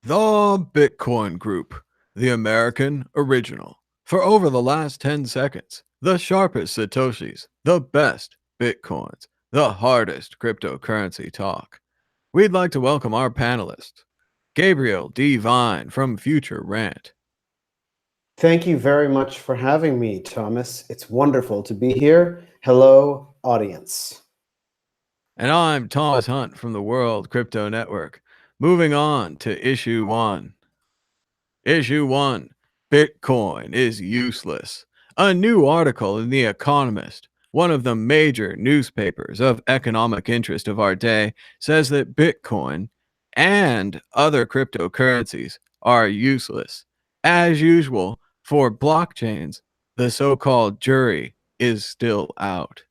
The Bitcoin Group, the American original. For over the last 10 seconds, the sharpest Satoshis, the best Bitcoins, the hardest cryptocurrency talk. We'd like to welcome our panelists, Gabriel D. Vine from Future Rant. Thank you very much for having me, Thomas. It's wonderful to be here. Hello, audience. And I'm Thomas Hunt from the World Crypto Network. Moving on to Issue 1. Issue 1. Bitcoin is useless. A new article in The Economist, one of the major newspapers of economic interest of our day, says that Bitcoin and other cryptocurrencies are useless. As usual, for blockchains, the so-called jury is still out.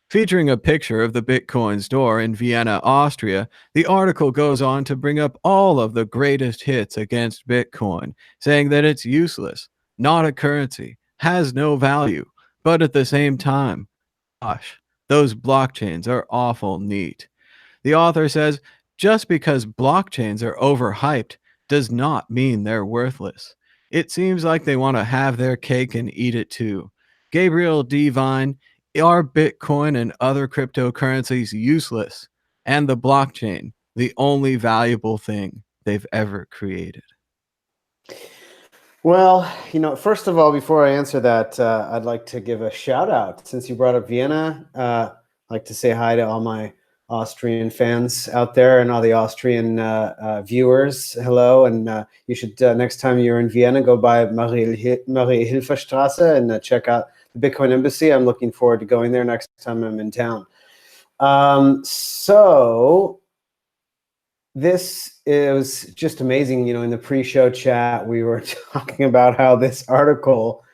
Featuring a picture of the Bitcoin store in Vienna, Austria, the article goes on to bring up all of the greatest hits against Bitcoin, saying that it's useless, not a currency, has no value, but at the same time, gosh, those blockchains are awful neat. The author says just because blockchains are overhyped does not mean they're worthless. It seems like they want to have their cake and eat it too. Gabriel Devine, are Bitcoin and other cryptocurrencies useless? And the blockchain, the only valuable thing they've ever created? Well, first of all, before I answer that, I'd like to give a shout out. Since you brought up Vienna, I'd like to say hi to all my Austrian fans out there and all the Austrian viewers. Hello, and you should, next time you're in Vienna, go by Marie-Hilfer-Straße and check out the Bitcoin Embassy. I'm looking forward to going there next time I'm in town. So this is just amazing. In the pre-show chat, we were talking about how this article,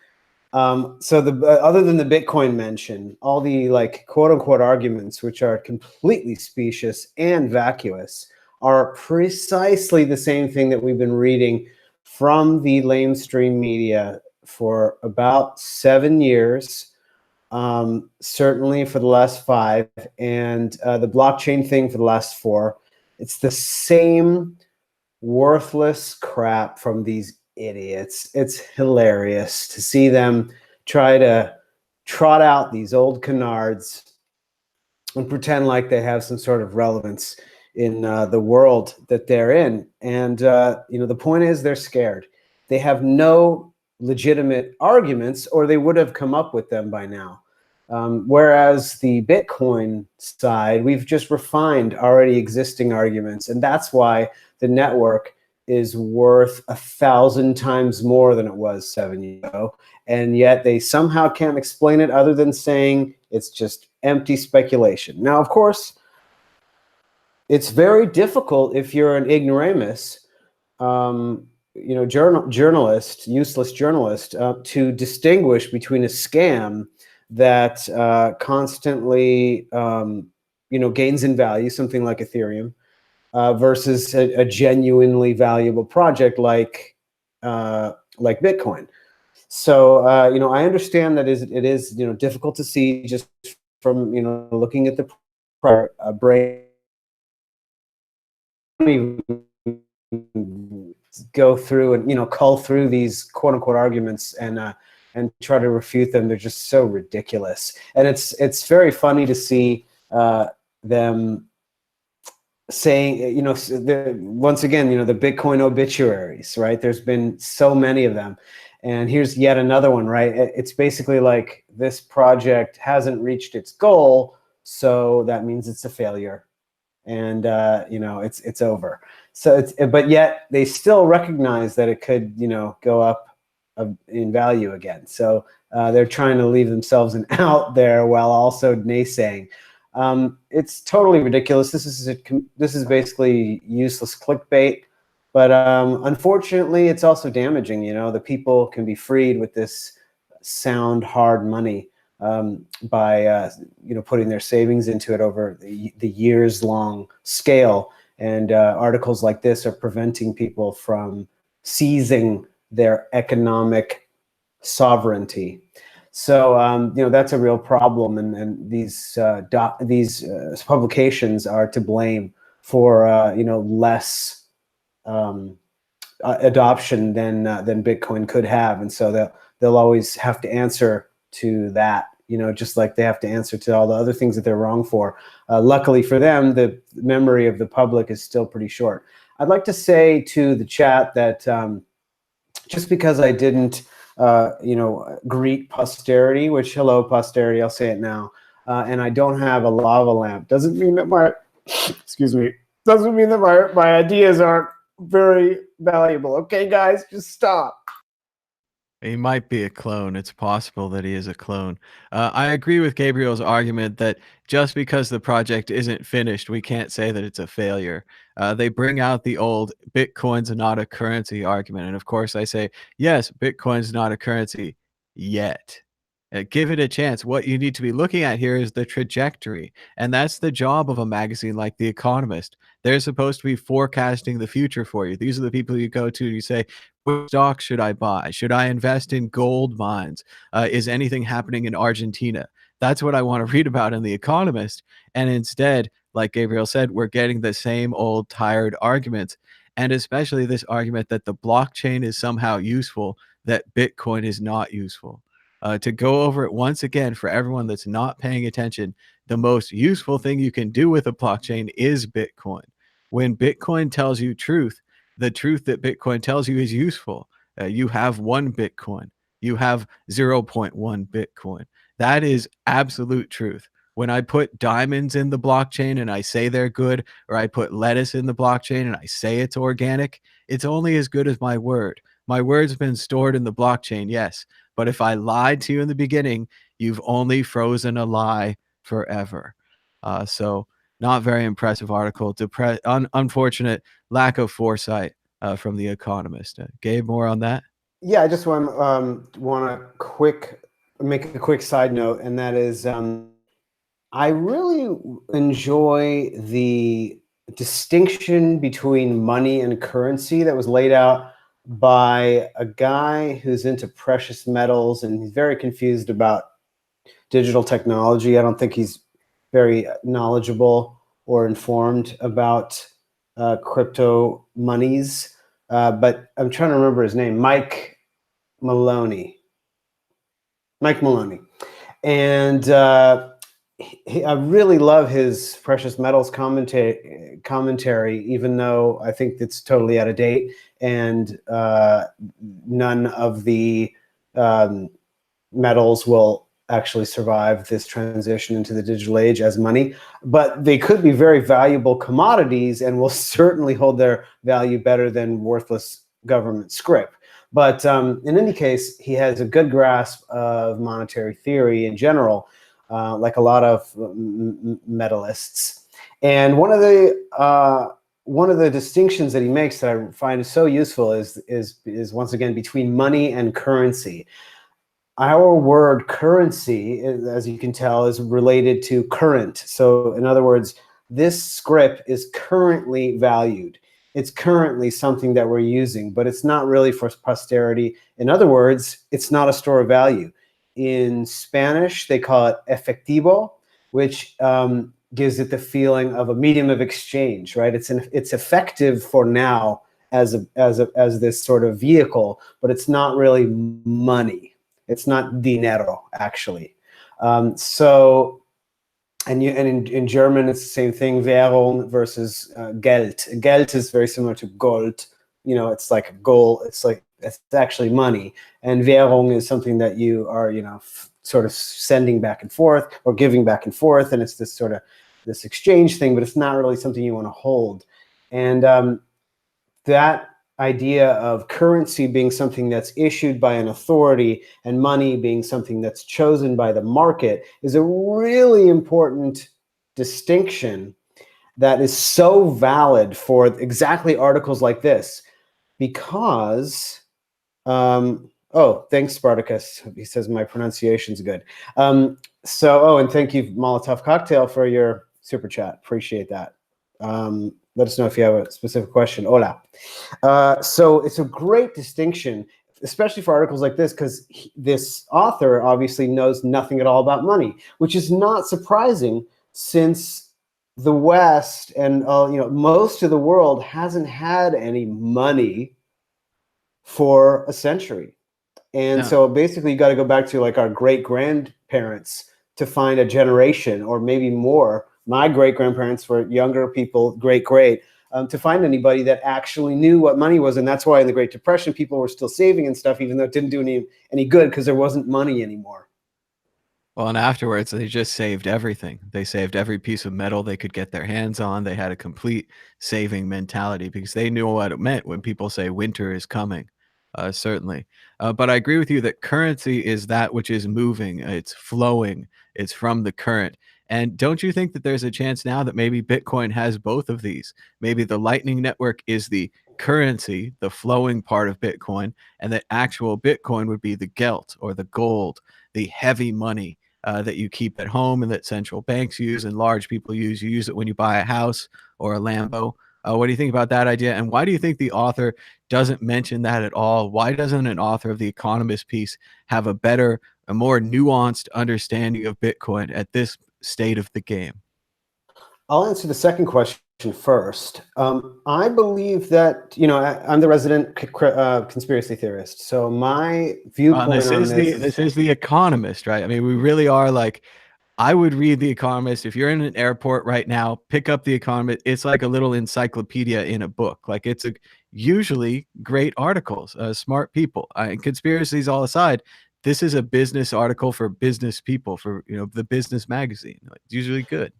other than the Bitcoin mention, all the quote unquote arguments, which are completely specious and vacuous, are precisely the same thing that we've been reading from the lamestream media for about 7 years, certainly for the last 5, and the blockchain thing for the last 4. It's the same worthless crap from these idiots. It's hilarious to see them try to trot out these old canards and pretend like they have some sort of relevance in the world that they're in. And, the point is they're scared. They have no legitimate arguments, or they would have come up with them by now. Whereas the Bitcoin side, we've just refined already existing arguments. And that's why the network is worth 1,000 times more than it was 7 years ago. And yet they somehow can't explain it other than saying it's just empty speculation. Now, of course, it's very difficult if you're an ignoramus, journalist, useless journalist, to distinguish between a scam that constantly, gains in value, something like Ethereum, versus a genuinely valuable project like Bitcoin. So, I understand that it is difficult to see just from looking at the brain. Go through and cull through these quote unquote arguments and try to refute them. They're just so ridiculous, and it's very funny to see them saying, once again, the Bitcoin obituaries, right? There's been so many of them, and here's yet another one, right? It's basically like this project hasn't reached its goal, so that means it's a failure, and it's over. So but yet they still recognize that it could go up in value again. So they're trying to leave themselves an out there while also naysaying. It's totally ridiculous. This is basically useless clickbait, but unfortunately, it's also damaging. The people can be freed with this sound hard money by putting their savings into it over the years-long scale. And articles like this are preventing people from seizing their economic sovereignty. So that's a real problem, and these publications are to blame for less adoption than Bitcoin could have, and so they'll always have to answer to that, you know, just like they have to answer to all the other things that they're wrong for. Luckily for them, the memory of the public is still pretty short. I'd like to say to the chat that just because I didn't, you know, greet posterity, which hello posterity, I'll say it now, and I don't have a lava lamp, doesn't mean that my, excuse me, doesn't mean that my ideas aren't very valuable. Okay, guys, just stop. He might be a clone. It's possible that he is a clone. I agree with Gabriel's argument that just because the project isn't finished, we can't say that it's a failure. They bring out the old Bitcoin's not a currency argument. And of course, I say, yes, Bitcoin's not a currency yet. Give it a chance. What you need to be looking at here is the trajectory. And that's the job of a magazine like The Economist. They're supposed to be forecasting the future for you. These are the people you go to, you say, what stock should I buy? Should I invest in gold mines? Is anything happening in Argentina? That's what I want to read about in The Economist. And instead, like Gabriel said, we're getting the same old tired arguments. And especially this argument that the blockchain is somehow useful, that Bitcoin is not useful. To go over it once again for everyone that's not paying attention, the most useful thing you can do with a blockchain is Bitcoin. When Bitcoin tells you truth, the truth that Bitcoin tells you is useful. You have 1 Bitcoin. You have 0.1 Bitcoin. That is absolute truth. When I put diamonds in the blockchain and I say they're good, or I put lettuce in the blockchain and I say it's organic, it's only as good as my word. My word's been stored in the blockchain, yes. But if I lied to you in the beginning, you've only frozen a lie forever. So not very impressive article. Unfortunate lack of foresight from The Economist. Gabe, more on that? Yeah, I just want to make a quick side note, and that is I really enjoy the distinction between money and currency that was laid out by a guy who's into precious metals, and he's very confused about digital technology. I don't think he's very knowledgeable or informed about crypto monies, but I'm trying to remember his name, Mike Maloney. And I really love his precious metals commentary, even though I think it's totally out of date, and none of the metals will actually survive this transition into the digital age as money, but they could be very valuable commodities and will certainly hold their value better than worthless government scrip. But in any case, he has a good grasp of monetary theory in general, like a lot of metalists. And one of the distinctions that he makes that I find so useful is once again between money and currency. Our word currency, as you can tell, is related to current. So in other words, this script is currently valued. It's currently something that we're using, but it's not really for posterity. In other words, it's not a store of value. In Spanish, they call it efectivo, which gives it the feeling of a medium of exchange, right? It's effective for now as this sort of vehicle, but it's not really money. It's not dinero, actually. So, and in German, it's the same thing, Währung versus Geld. Geld is very similar to Gold. You know, it's like a gold. It's actually money. And Währung is something that you are, you know, sort of sending back and forth or giving back and forth. And it's this sort of this exchange thing, but it's not really something you want to hold. And that idea of currency being something that's issued by an authority and money being something that's chosen by the market is a really important distinction that is so valid for exactly articles like this, because oh, thanks, Spartacus. He says my pronunciation's good. And thank you, Molotov Cocktail, for your super chat. Appreciate that. Let us know if you have a specific question. Hola. So it's a great distinction, especially for articles like this, because this author obviously knows nothing at all about money, which is not surprising since the West and most of the world hasn't had any money for a century. And Yeah. so basically you got to go back to like our great grandparents to find a generation, or maybe more. My great grandparents were younger people, great, to find anybody that actually knew what money was. And that's why in the Great Depression, people were still saving and stuff, even though it didn't do any good, because there wasn't money anymore. Well, and afterwards, they just saved everything. They saved every piece of metal they could get their hands on. They had a complete saving mentality because they knew what it meant when people say winter is coming. Certainly. But I agree with you that currency is that which is moving, it's flowing, it's from the current. And don't you think that there's a chance now that maybe Bitcoin has both of these? Maybe the Lightning Network is the currency, the flowing part of Bitcoin, and that actual Bitcoin would be the gelt or the gold, the heavy money that you keep at home and that central banks use and large people use. You use it when you buy a house or a Lambo. What do you think about that idea? And why do you think the author doesn't mention that at all? Why doesn't an author of the Economist piece have a better, a more nuanced understanding of Bitcoin at this state of the game? I'll answer the second question first. I believe that, I'm the resident conspiracy theorist. So my viewpoint on This is the Economist, right? I mean, we really are like, I would read The Economist. If you're in an airport right now, pick up The Economist. It's like a little encyclopedia in a book. Like it's usually great articles, smart people. And conspiracies all aside, this is a business article for business people, for the business magazine. Like, it's usually good.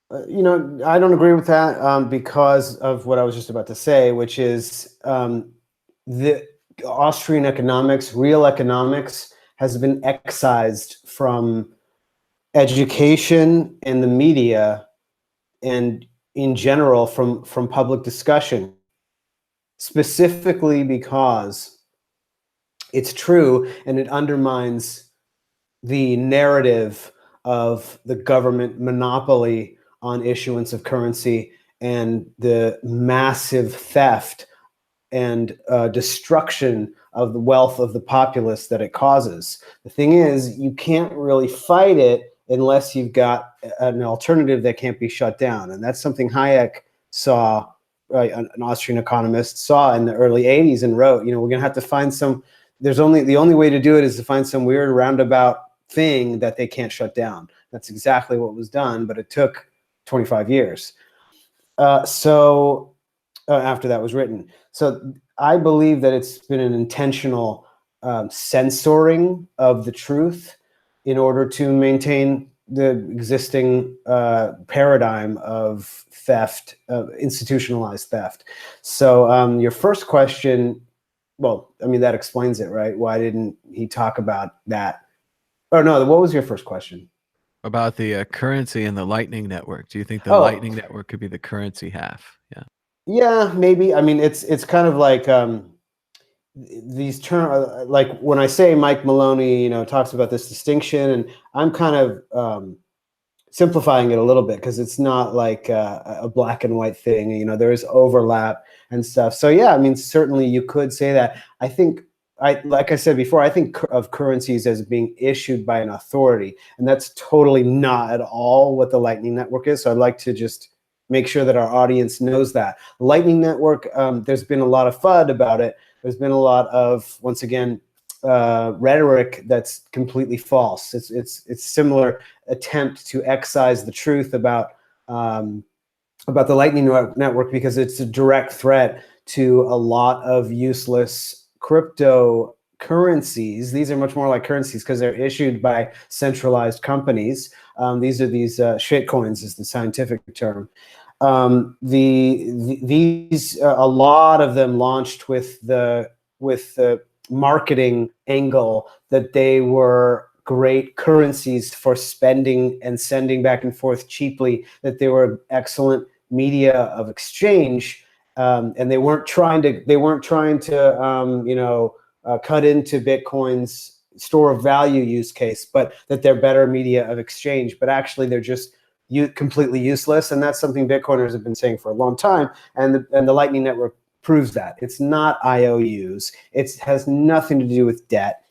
I don't agree with that because of what I was just about to say, which is the Austrian economics, real economics, has been excised from education and the media, and in general from public discussion, specifically because it's true and it undermines the narrative of the government monopoly on issuance of currency and the massive theft and destruction of the wealth of the populace that it causes. The thing is, you can't really fight it unless you've got an alternative that can't be shut down. And that's something Hayek saw, right, an Austrian economist saw in the early 80s and wrote, we're going to have to find the only way to do it is to find some weird roundabout thing that they can't shut down. That's exactly what was done, but it took 25 years. After that was written. So I believe that it's been an intentional censoring of the truth in order to maintain the existing paradigm of theft, institutionalized theft. So your first question, well, I mean, that explains it, right? Why didn't he talk about that? Oh, no, what was your first question? About the currency and the Lightning Network. Do you think the Oh, Lightning Network could be the currency half? Yeah. yeah, maybe. I mean, it's kind of like these terms, like when I say Mike Maloney, talks about this distinction, and I'm kind of simplifying it a little bit because it's not like a black and white thing. There is overlap and stuff. So yeah, I mean, certainly you could say that. I think, like I said before, I think of currencies as being issued by an authority, and that's totally not at all what the Lightning Network is. So I'd like to just make sure that our audience knows that. Lightning Network, there's been a lot of FUD about it. There's been a lot of, once again, rhetoric that's completely false. It's similar attempt to excise the truth about the Lightning Network because it's a direct threat to a lot of useless cryptocurrencies. These are much more like currencies because they're issued by centralized companies. These are these shitcoins is the scientific term. These a lot of them launched with the marketing angle that they were great currencies for spending and sending back and forth cheaply, that they were excellent media of exchange, and they weren't trying to cut into Bitcoin's store of value use case, but that they're better media of exchange. But actually, they're just completely useless, and that's something Bitcoiners have been saying for a long time. And the Lightning Network proves that. It's not IOUs. It has nothing to do with debt,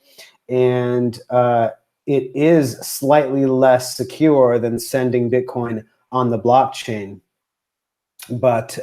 and it is slightly less secure than sending Bitcoin on the blockchain. But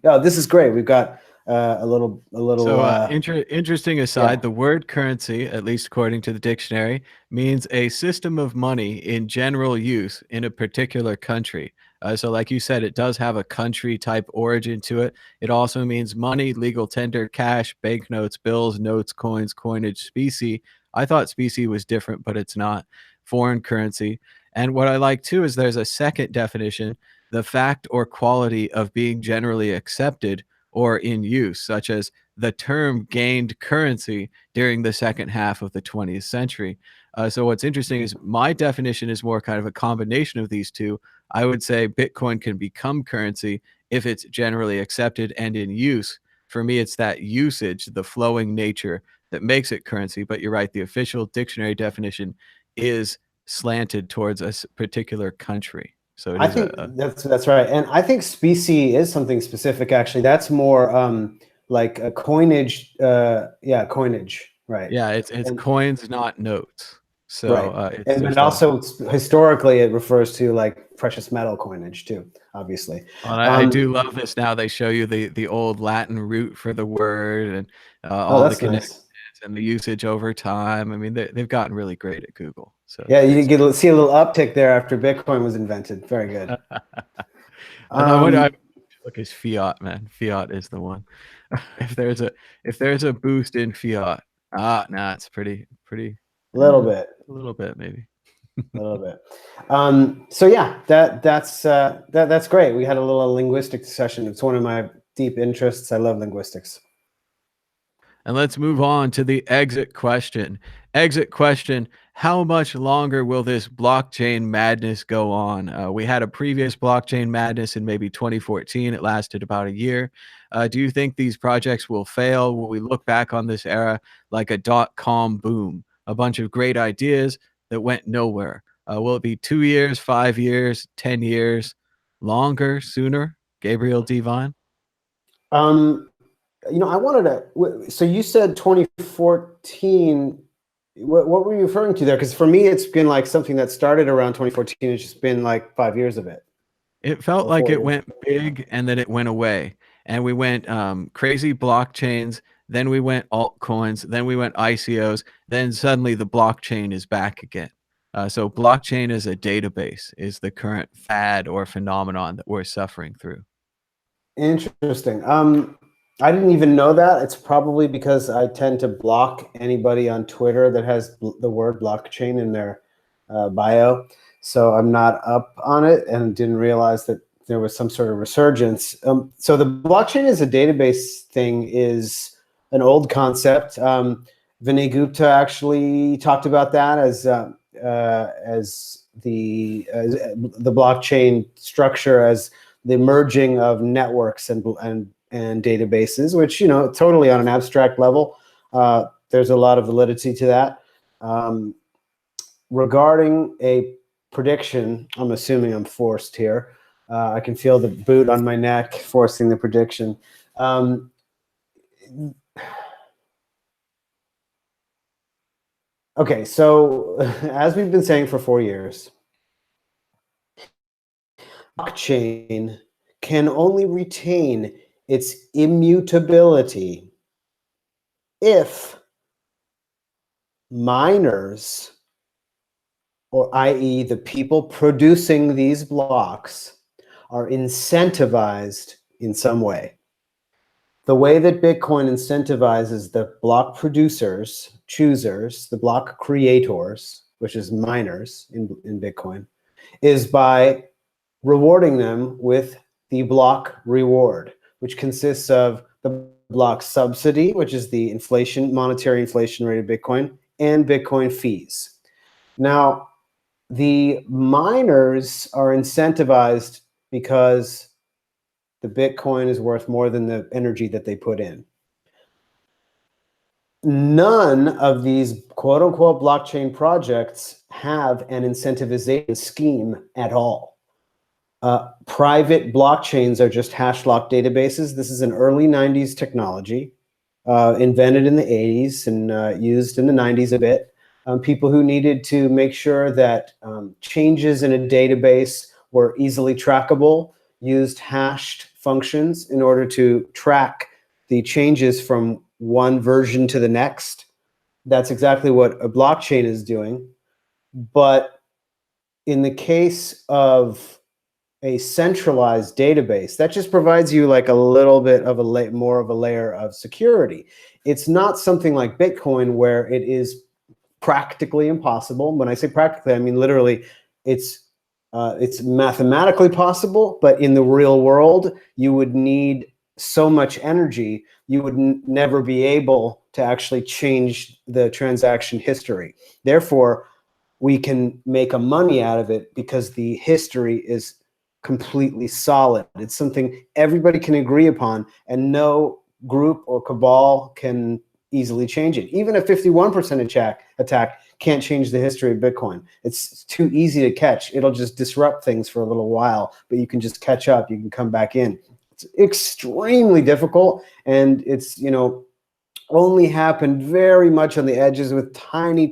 this is great. We've got a little. So, interesting aside, Yeah. the word currency, at least according to the dictionary, means a system of money in general use in a particular country. So, like you said, it does have a country type origin to it. It also means money, legal tender, cash, banknotes, bills, notes, coins, coinage, specie. I thought specie was different, but it's not. Foreign currency. And what I like too is there's a second definition, the fact or quality of being generally accepted or in use, such as the term gained currency during the second half of the 20th century. So what's interesting is my definition is more kind of a combination of these two. I would say Bitcoin can become currency if it's generally accepted and in use. For me, it's that usage, the flowing nature that makes it currency. But you're right, the official dictionary definition is slanted towards a particular country. So it I is think that's right, and I think specie is something specific. Actually, that's more like a coinage. Yeah, coinage. Right. yeah, it's And coins, not notes. So right, it's and but there's a also historically it refers to like precious metal coinage too. Obviously. well, I do love this now. They show you the old Latin root for the word and Oh, all the that's connections nice. and the usage over time. I mean, they've gotten really great at Google. So Yeah, you it's get see a little uptick there after Bitcoin was invented. Very good. and I wonder, I Um, look, is fiat, man. Fiat is the one. If there's a boost in fiat, nah, it's pretty, a little bit. a little bit maybe. A little bit. So yeah, that's great. We had a little linguistic session. It's one of my deep interests. I love linguistics. And let's move on to the exit question. Exit question: how much longer will this blockchain madness go on? We had a previous blockchain madness in maybe 2014. It lasted about a year. Do you think these projects will fail? Will we look back on this era like a dot-com boom? A bunch of great ideas that went nowhere. Will it be 2 years, 5 years, 10 years, longer, sooner? Gabriel Devine? Um, I wanted to. So you said 2014. What were you referring to there? Because for me, it's been like something that started around 2014. It's just been like 5 years of it, It felt or like 4 it years. went big and then it went away. And we went crazy blockchains, then we went altcoins, then we went ICOs, then suddenly the blockchain is back again. So blockchain as a database is the current fad or phenomenon that we're suffering through. Interesting. I didn't even know that. It's probably because I tend to block anybody on Twitter that has the word blockchain in their bio. So I'm not up on it and didn't realize that there was some sort of resurgence. So the blockchain as a database thing is an old concept. Vinay Gupta actually talked about that as the blockchain structure as the merging of networks and databases, which totally on an abstract level, there's a lot of validity to that. Regarding a prediction, I'm assuming I'm forced here. I can feel the boot on my neck forcing the prediction. Okay, so as we've been saying for 4 years, blockchain can only retain its immutability if miners, or i.e. the people producing these blocks, are incentivized in some way. The way that Bitcoin incentivizes the block producers, choosers, the block creators, which is miners in Bitcoin, is by rewarding them with the block reward, which consists of the block subsidy, which is the monetary inflation rate of Bitcoin, and Bitcoin fees. Now, the miners are incentivized because the Bitcoin is worth more than the energy that they put in. None of these quote unquote blockchain projects have an incentivization scheme at all. Private blockchains are just hash lock databases. This is an early 90s technology, invented in the 80s and used in the 90s a bit. People who needed to make sure that changes in a database were easily trackable used hashed functions in order to track the changes from one version to the next. That's exactly what a blockchain is doing. But in the case of a centralized database, that just provides you like a little bit of a more of a layer of security. It's not something like Bitcoin where it is practically impossible. When I say practically, I mean literally it's mathematically possible, but in the real world, you would need so much energy, you would never be able to actually change the transaction history. Therefore, we can make a money out of it because the history is completely solid. It's something everybody can agree upon, and no group or cabal can easily change it. Even a 51% attack can't change the history of Bitcoin. It's too easy to catch. It'll just disrupt things for a little while, but you can just catch up. You can come back in. It's extremely difficult, and it's, you know, only happened very much on the edges with tiny,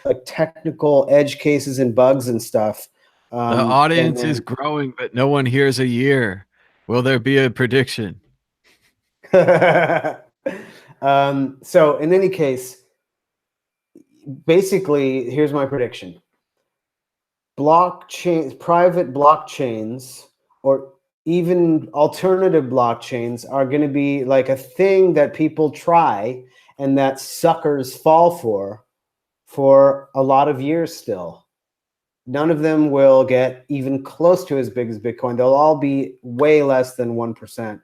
like technical edge cases and bugs and stuff. The audience is growing, but no one hears a year. Will there be a prediction? So in any case, basically, here's my prediction. Blockchains, private blockchains, or even alternative blockchains are going to be like a thing that people try and that suckers fall for a lot of years still. None of them will get even close to as big as Bitcoin. They'll all be way less than 1%.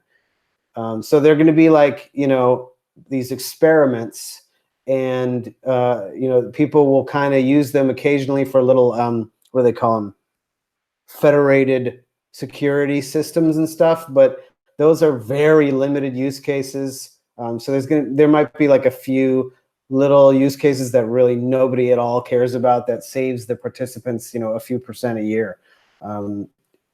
So they're going to be like, you know, these experiments, and, you know, people will kind of use them occasionally for little, what do they call them? Federated security systems and stuff, but those are very limited use cases. So there might be like a few little use cases that really nobody at all cares about that saves the participants, you know, a few percent a year.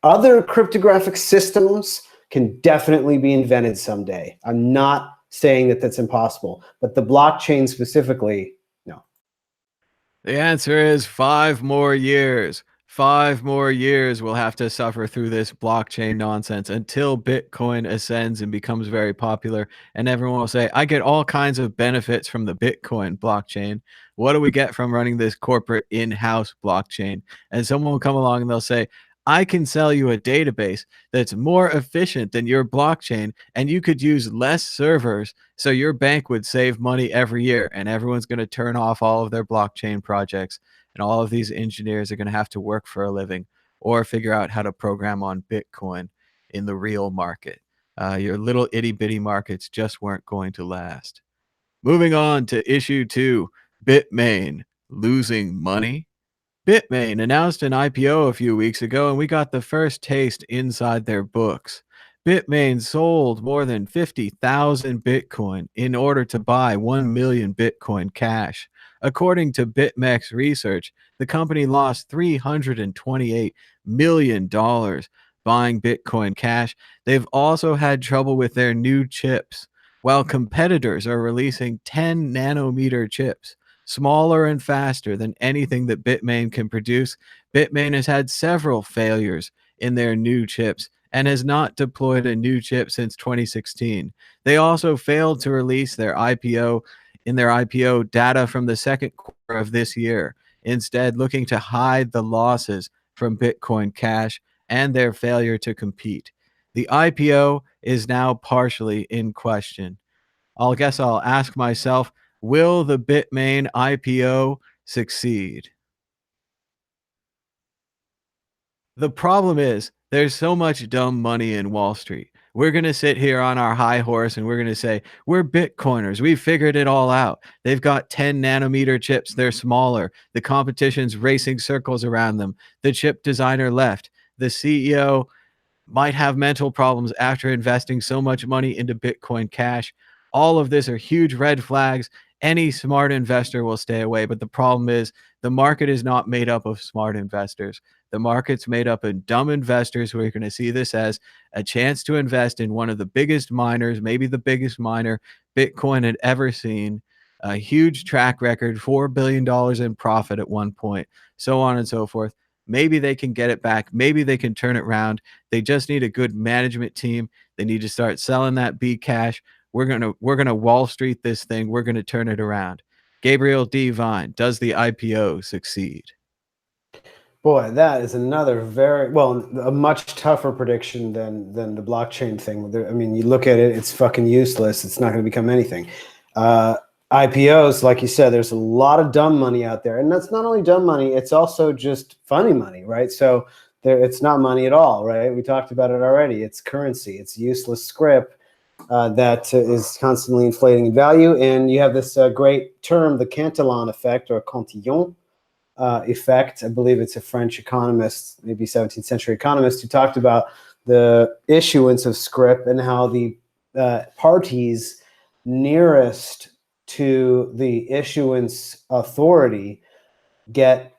Other cryptographic systems can definitely be invented someday. I'm not saying that that's impossible, but the blockchain specifically, no. The answer is 5 more years. 5 more years we'll have to suffer through this blockchain nonsense until Bitcoin ascends and becomes very popular. And everyone will say, I get all kinds of benefits from the Bitcoin blockchain. What do we get from running this corporate in-house blockchain? And someone will come along and they'll say, I can sell you a database that's more efficient than your blockchain, and you could use less servers, so your bank would save money every year, and everyone's going to turn off all of their blockchain projects, and all of these engineers are going to have to work for a living or figure out how to program on Bitcoin in the real market. Your little itty bitty markets just weren't going to last. Moving on to issue 2, Bitmain losing money. Bitmain announced an IPO a few weeks ago, and we got the first taste inside their books. Bitmain sold more than 50,000 Bitcoin in order to buy 1 million Bitcoin cash. According to BitMex research, the company lost $328 million buying Bitcoin cash. They've also had trouble with their new chips, while competitors are releasing 10 nanometer chips, smaller and faster than anything that Bitmain can produce. Bitmain has had several failures in their new chips and has not deployed a new chip since 2016. They also failed to release their IPO data from the second quarter of this year, instead looking to hide the losses from Bitcoin Cash and their failure to compete. The IPO is now partially in question. I'll ask myself, will the Bitmain IPO succeed? The problem is there's so much dumb money in Wall Street. We're going to sit here on our high horse and we're going to say, we're Bitcoiners. We figured it all out. They've got 10 nanometer chips. They're smaller. The competition's racing circles around them. The chip designer left. The CEO might have mental problems after investing so much money into Bitcoin Cash. All of this are huge red flags. Any smart investor will stay away. But the problem is the market is not made up of smart investors. The market's made up of dumb investors who are going to see this as a chance to invest in one of the biggest miners, maybe the biggest miner Bitcoin had ever seen. A huge track record, $4 billion in profit at one point, so on and so forth. Maybe they can get it back. Maybe they can turn it around. They just need a good management team. They need to start selling that Bcash, We're gonna Wall Street this thing. We're gonna turn it around. Gabriel D. Vine, does the IPO succeed? Boy, that is another a much tougher prediction than the blockchain thing. I mean, you look at it, it's fucking useless. It's not going to become anything. IPOs, like you said, there's a lot of dumb money out there, and that's not only dumb money; it's also just funny money, right? So it's not money at all, right? We talked about it already. It's currency. It's useless script that is constantly inflating in value, and you have this great term, the Cantillon effect or Cantillon effect. I believe it's a French economist, maybe 17th century economist, who talked about the issuance of scrip and how the parties nearest to the issuance authority get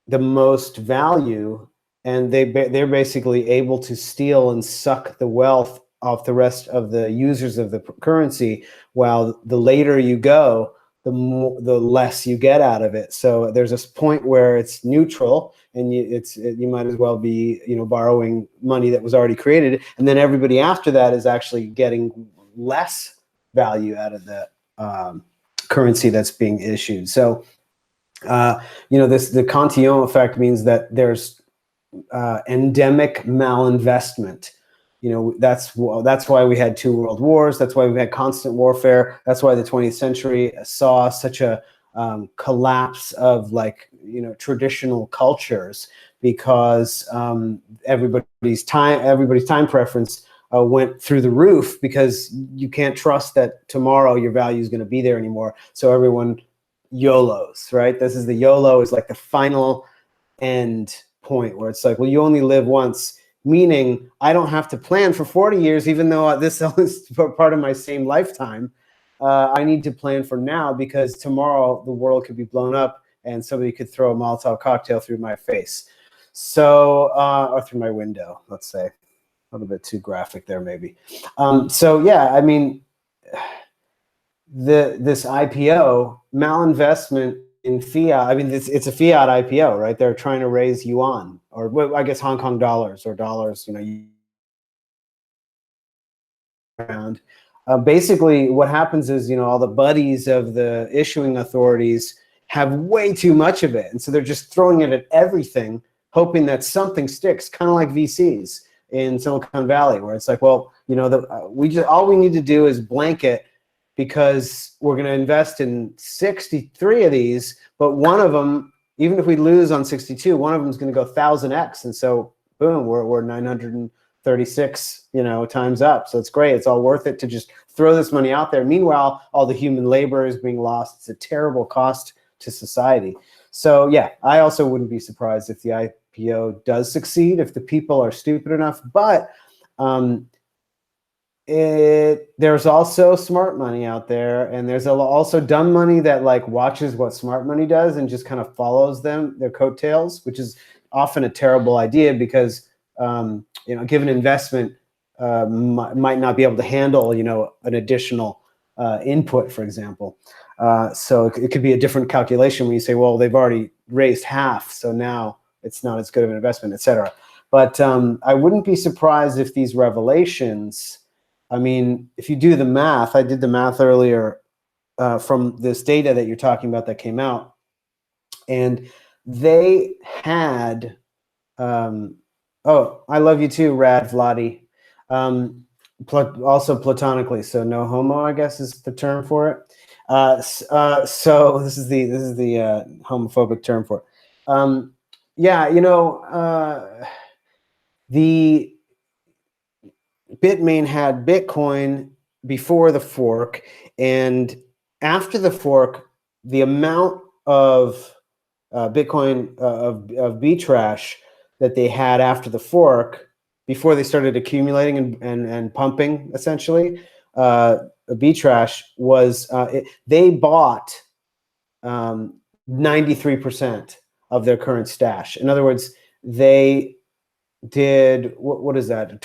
the most value, and they're basically able to steal and suck the wealth off the rest of the users of the currency, while the later you go, the less you get out of it. So there's this point where it's neutral, and you might as well be borrowing money that was already created, and then everybody after that is actually getting less value out of the currency that's being issued. So the Cantillon effect means that there's endemic malinvestment. That's why we had 2 world wars. That's why we had constant warfare. That's why the 20th century saw such a collapse of traditional cultures, because everybody's time preference went through the roof, because you can't trust that tomorrow your value is going to be there anymore. So everyone YOLOs, right? This is the YOLO is like the final end point, where it's like, well, you only live once, meaning I don't have to plan for 40 years, even though this is part of my same lifetime. I need to plan for now, because tomorrow the world could be blown up and somebody could throw a Molotov cocktail through my face. So, or through my window, let's say. A little bit too graphic there, maybe. So yeah, I mean, this IPO malinvestment in fiat. I mean, it's a fiat IPO, right? They're trying to raise yuan, or I guess Hong Kong dollars, or dollars. Around. Basically, what happens is all the buddies of the issuing authorities have way too much of it, and so they're just throwing it at everything, hoping that something sticks. Kind of like VCs in Silicon Valley, where it's like, well, all we need to do is blanket, because we're going to invest in 63 of these, but one of them, even if we lose on 62, one of them is going to go 1,000x, and so boom, we're 936 times up. So it's great. It's all worth it to just throw this money out there. Meanwhile, all the human labor is being lost. It's a terrible cost to society. So yeah, I also wouldn't be surprised if the IPO does succeed, if the people are stupid enough. But there's also smart money out there, and there's also dumb money that watches what smart money does and just kind of follows their coattails, which is often a terrible idea, because given investment might not be able to handle an additional input, for example. So it could be a different calculation when you say, well, they've already raised half, so now it's not as good of an investment, etc. But I wouldn't be surprised if these revelations, I mean, if you do the math, I did the math earlier from this data that you're talking about that came out, and they had, oh, I love you too, Rad Vladi, also platonically, so no homo, I guess is the term for it. So this is the homophobic term for it. Yeah, the Bitmain had Bitcoin before the fork, and after the fork, the amount of Bitcoin of Btrash that they had after the fork, before they started accumulating and pumping, essentially, Btrash was they bought 93% of their current stash. In other words, they did what is that?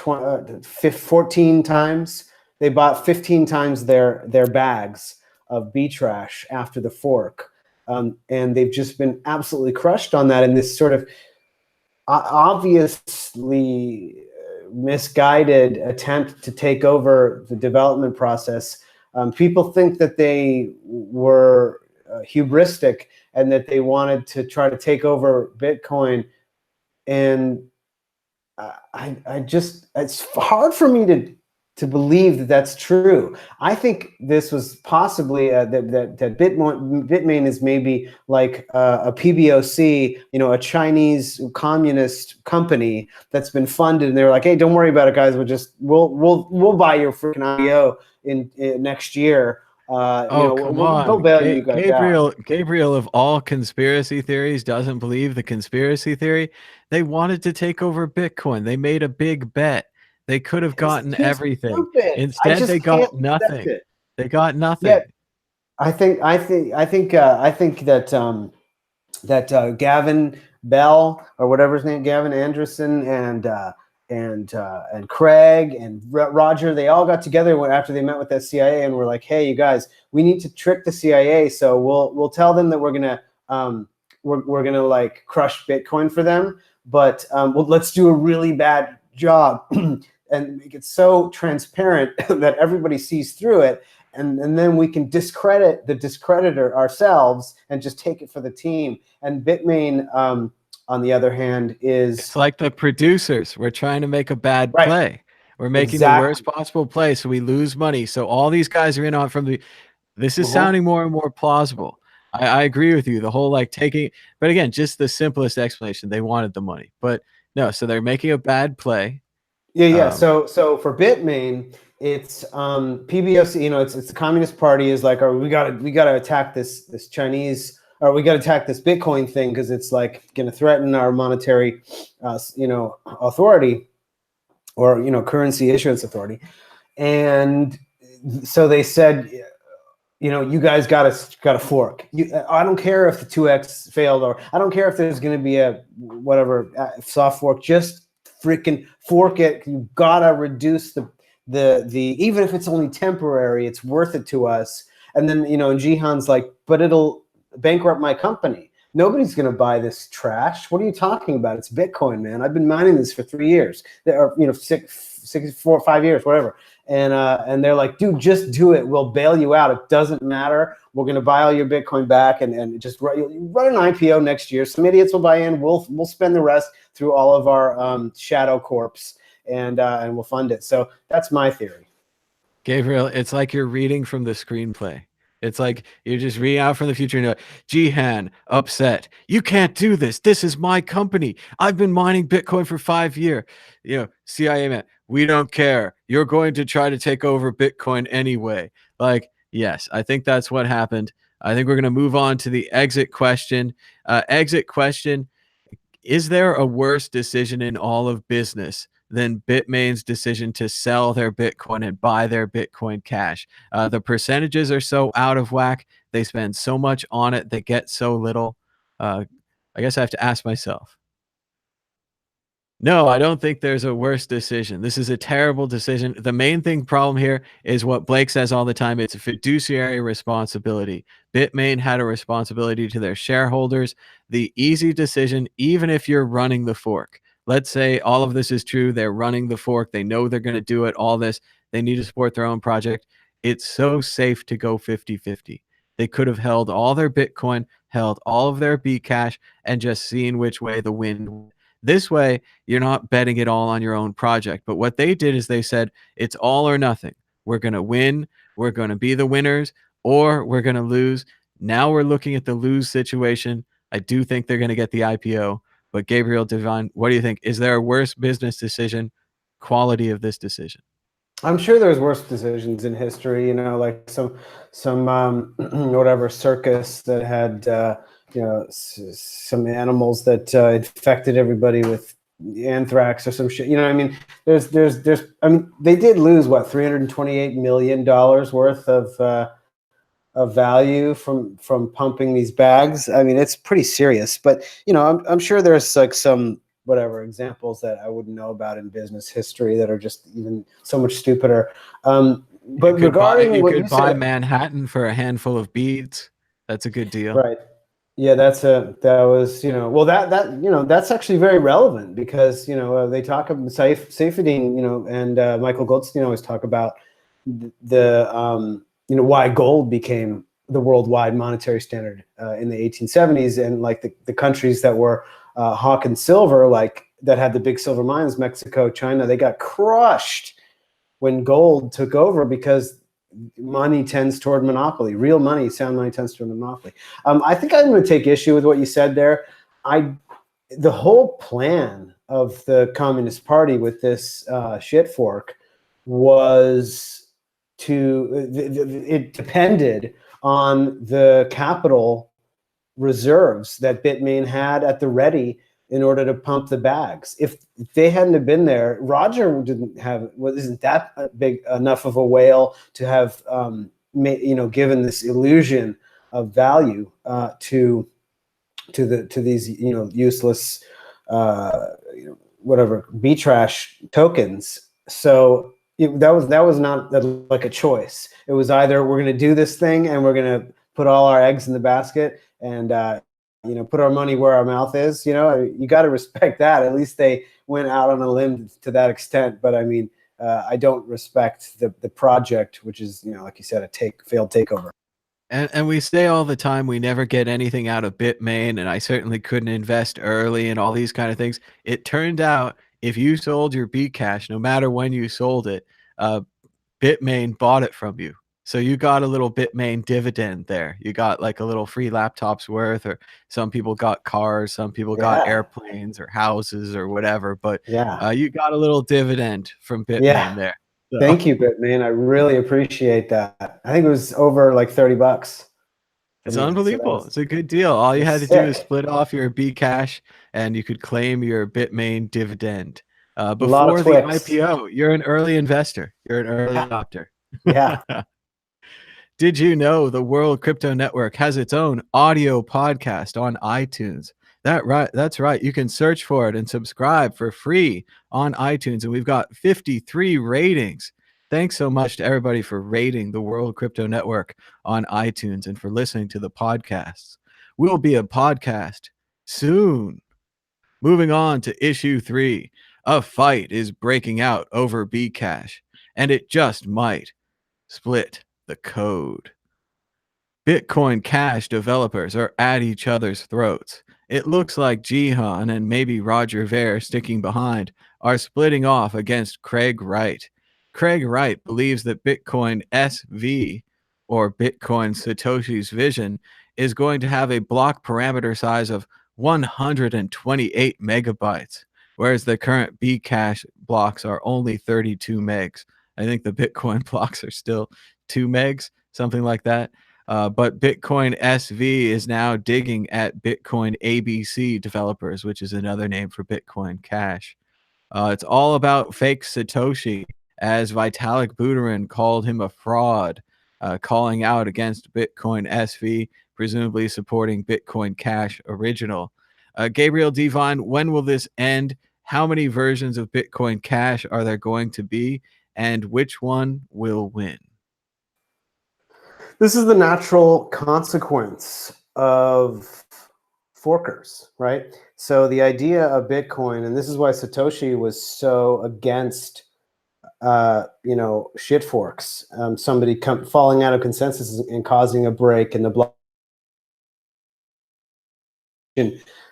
14 times. They bought 15 times their bags of Btrash after the fork, and they've just been absolutely crushed on that. And this sort of obviously misguided attempt to take over the development process People think that they were hubristic and that they wanted to try to take over Bitcoin. And I just, it's hard for me to believe that that's true. I think this was possibly that Bitmain is maybe like a PBOC, you know, a Chinese communist company that's been funded, and they're like, hey, don't worry about it, guys. We'll buy your freaking IPO in next year. You know, come we'll on. bail you guys out. Gabriel of all conspiracy theories doesn't believe the conspiracy theory. They wanted to take over Bitcoin. They made a big bet. They could have It's gotten too everything. stupid. I Instead, they just can't got accept nothing. it. They got Yeah, nothing. I think that Gavin Bell, or whatever his name, Gavin Anderson, and Craig and Roger, they all got together after they met with the CIA and were like, hey, you guys, we need to trick the CIA, so we'll tell them that we're gonna like crush Bitcoin for them, but let's do a really bad job and make it so transparent that everybody sees through it. And then we can discredit the discreditor ourselves and just take it for the team. And Bitmain, on the other hand, It's is like the producers. We're trying to make a bad right. play. We're making the worst Exactly. possible play, so we lose money. So all these guys are in on from the. This is Mhm. sounding more and more plausible. I agree with you. The whole like taking, but again, just the simplest explanation. They wanted the money, but no. So they're making a bad play. Yeah. Um, So for Bitmain, it's PBOC. You know, it's the Communist Party is like, oh, we gotta attack this Chinese, or we gotta attack this Bitcoin thing because it's like going to threaten our monetary, you know, authority, or you know, currency issuance authority. And so they said, you know, you guys got to fork. I don't care if the 2x failed, or I don't care if there's going to be a whatever soft fork. Just freaking fork it. You gotta reduce the even if it's only temporary, it's worth it to us. And then, you know, and Jihan's like, but it'll bankrupt my company. Nobody's going to buy this trash. What are you talking about? It's Bitcoin, man. I've been mining this for 3 years, or you know, 4 or 5 years, whatever. And they're like, dude, just do it. We'll bail you out. It doesn't matter. We're going to buy all your Bitcoin back, and just run an IPO next year. Some idiots will buy in. We'll spend the rest through all of our shadow corps, and we'll fund it. So that's my theory. Gabriel, it's like you're reading from the screenplay. It's like you're just reading out from the future. And you're like, Jihan, upset. You can't do this. This is my company. I've been mining Bitcoin for 5 years. You know, CIA man, we don't care. You're going to try to take over Bitcoin anyway. Like, yes, I think that's what happened. I think we're going to move on to the exit question. Exit question. Is there a worse decision in all of business than Bitmain's decision to sell their Bitcoin and buy their Bitcoin Cash? The percentages are so out of whack. They spend so much on it. They get so little. I guess I have to ask myself. No, I don't think there's a worse decision. This is a terrible decision. The main problem here is what Blake says all the time. It's a fiduciary responsibility. Bitmain had a responsibility to their shareholders. The easy decision, even if you're running the fork, let's say all of this is true. They're running the fork. They know they're going to do it. All this, they need to support their own project. It's so safe to go 50-50. They could have held all their Bitcoin, held all of their Bcash, and just seen which way the wind went. This way, you're not betting it all on your own project. But what they did is they said, it's all or nothing. We're going to win. We're going to be the winners, or we're going to lose. Now we're looking at the lose situation. I do think they're going to get the IPO. But Gabriel Devine, what do you think? Is there a worse business decision? Quality of this decision? I'm sure there's worse decisions in history, you know, like some whatever circus that had you know, some animals that infected everybody with anthrax or some shit. You know what I mean? There's I mean, they did lose what, $328 million worth of value from pumping these bags. I mean, it's pretty serious. But you know, I'm sure there's like some whatever examples that I wouldn't know about in business history that are just even so much stupider. But regarding You what you could buy said, Manhattan for a handful of beads. That's a good deal. right? Yeah, that was, you know, well, that you know, that's actually very relevant because, you know, they talk about Saifedean, you know, and Michael Goldstein always talk about the why gold became the worldwide monetary standard in the 1870s, and like the countries that were hawking silver, like that had the big silver mines, Mexico, China, they got crushed when gold took over, because money tends toward monopoly. Real money, sound money, tends toward monopoly. I think I'm going to take issue with what you said there. The whole plan of the Communist Party with this shit fork was it depended on the capital reserves that Bitmain had at the ready in order to pump the bags. If they hadn't have been there, Roger isn't that big enough of a whale to have given this illusion of value to these useless whatever B-trash tokens. So that was not like a choice. It was either we're going to do this thing and we're going to put all our eggs in the basket and put our money where our mouth is. You got to respect that. At least they went out on a limb to that extent. But I mean, I don't respect the project, which is, like you said, a failed takeover. And we say all the time we never get anything out of Bitmain, and I certainly couldn't invest early and all these kind of things. It turned out if you sold your Bcash, no matter when you sold it, Bitmain bought it from you. So you got a little Bitmain dividend there. You got like a little free laptops worth, or some people got cars, some people got airplanes or houses or whatever. But you got a little dividend from Bitmain there. So. Thank you, Bitmain. I really appreciate that. I think it was over like $30. It's unbelievable. It's a good deal. All you had to do is split off your Bcash and you could claim your Bitmain dividend. Before the IPO, you're an early investor. You're an early adopter. Yeah. Did you know the World Crypto Network has its own audio podcast on iTunes? That's right. You can search for it and subscribe for free on iTunes. And we've got 53 ratings. Thanks so much to everybody for rating the World Crypto Network on iTunes and for listening to the podcasts. We'll be a podcast soon. Moving on to issue 3. A fight is breaking out over Bcash, and it just might split the code. Bitcoin Cash developers are at each other's throats. It looks like Jihan and maybe Roger Ver sticking behind are splitting off against Craig Wright. Craig Wright believes that Bitcoin SV, or Bitcoin Satoshi's vision, is going to have a block parameter size of 128 megabytes, whereas the current Bcash blocks are only 32 megs. I think the Bitcoin blocks are still 2 megs, something like that. But Bitcoin SV is now digging at Bitcoin ABC developers, which is another name for Bitcoin Cash. It's all about fake Satoshi, as Vitalik Buterin called him a fraud, calling out against Bitcoin SV, presumably supporting Bitcoin Cash original. Gabriel Devine, when will this end? How many versions of Bitcoin Cash are there going to be? And which one will win? This is the natural consequence of forkers, right? So the idea of Bitcoin, and this is why Satoshi was so against, shit forks, somebody falling out of consensus and causing a break in the block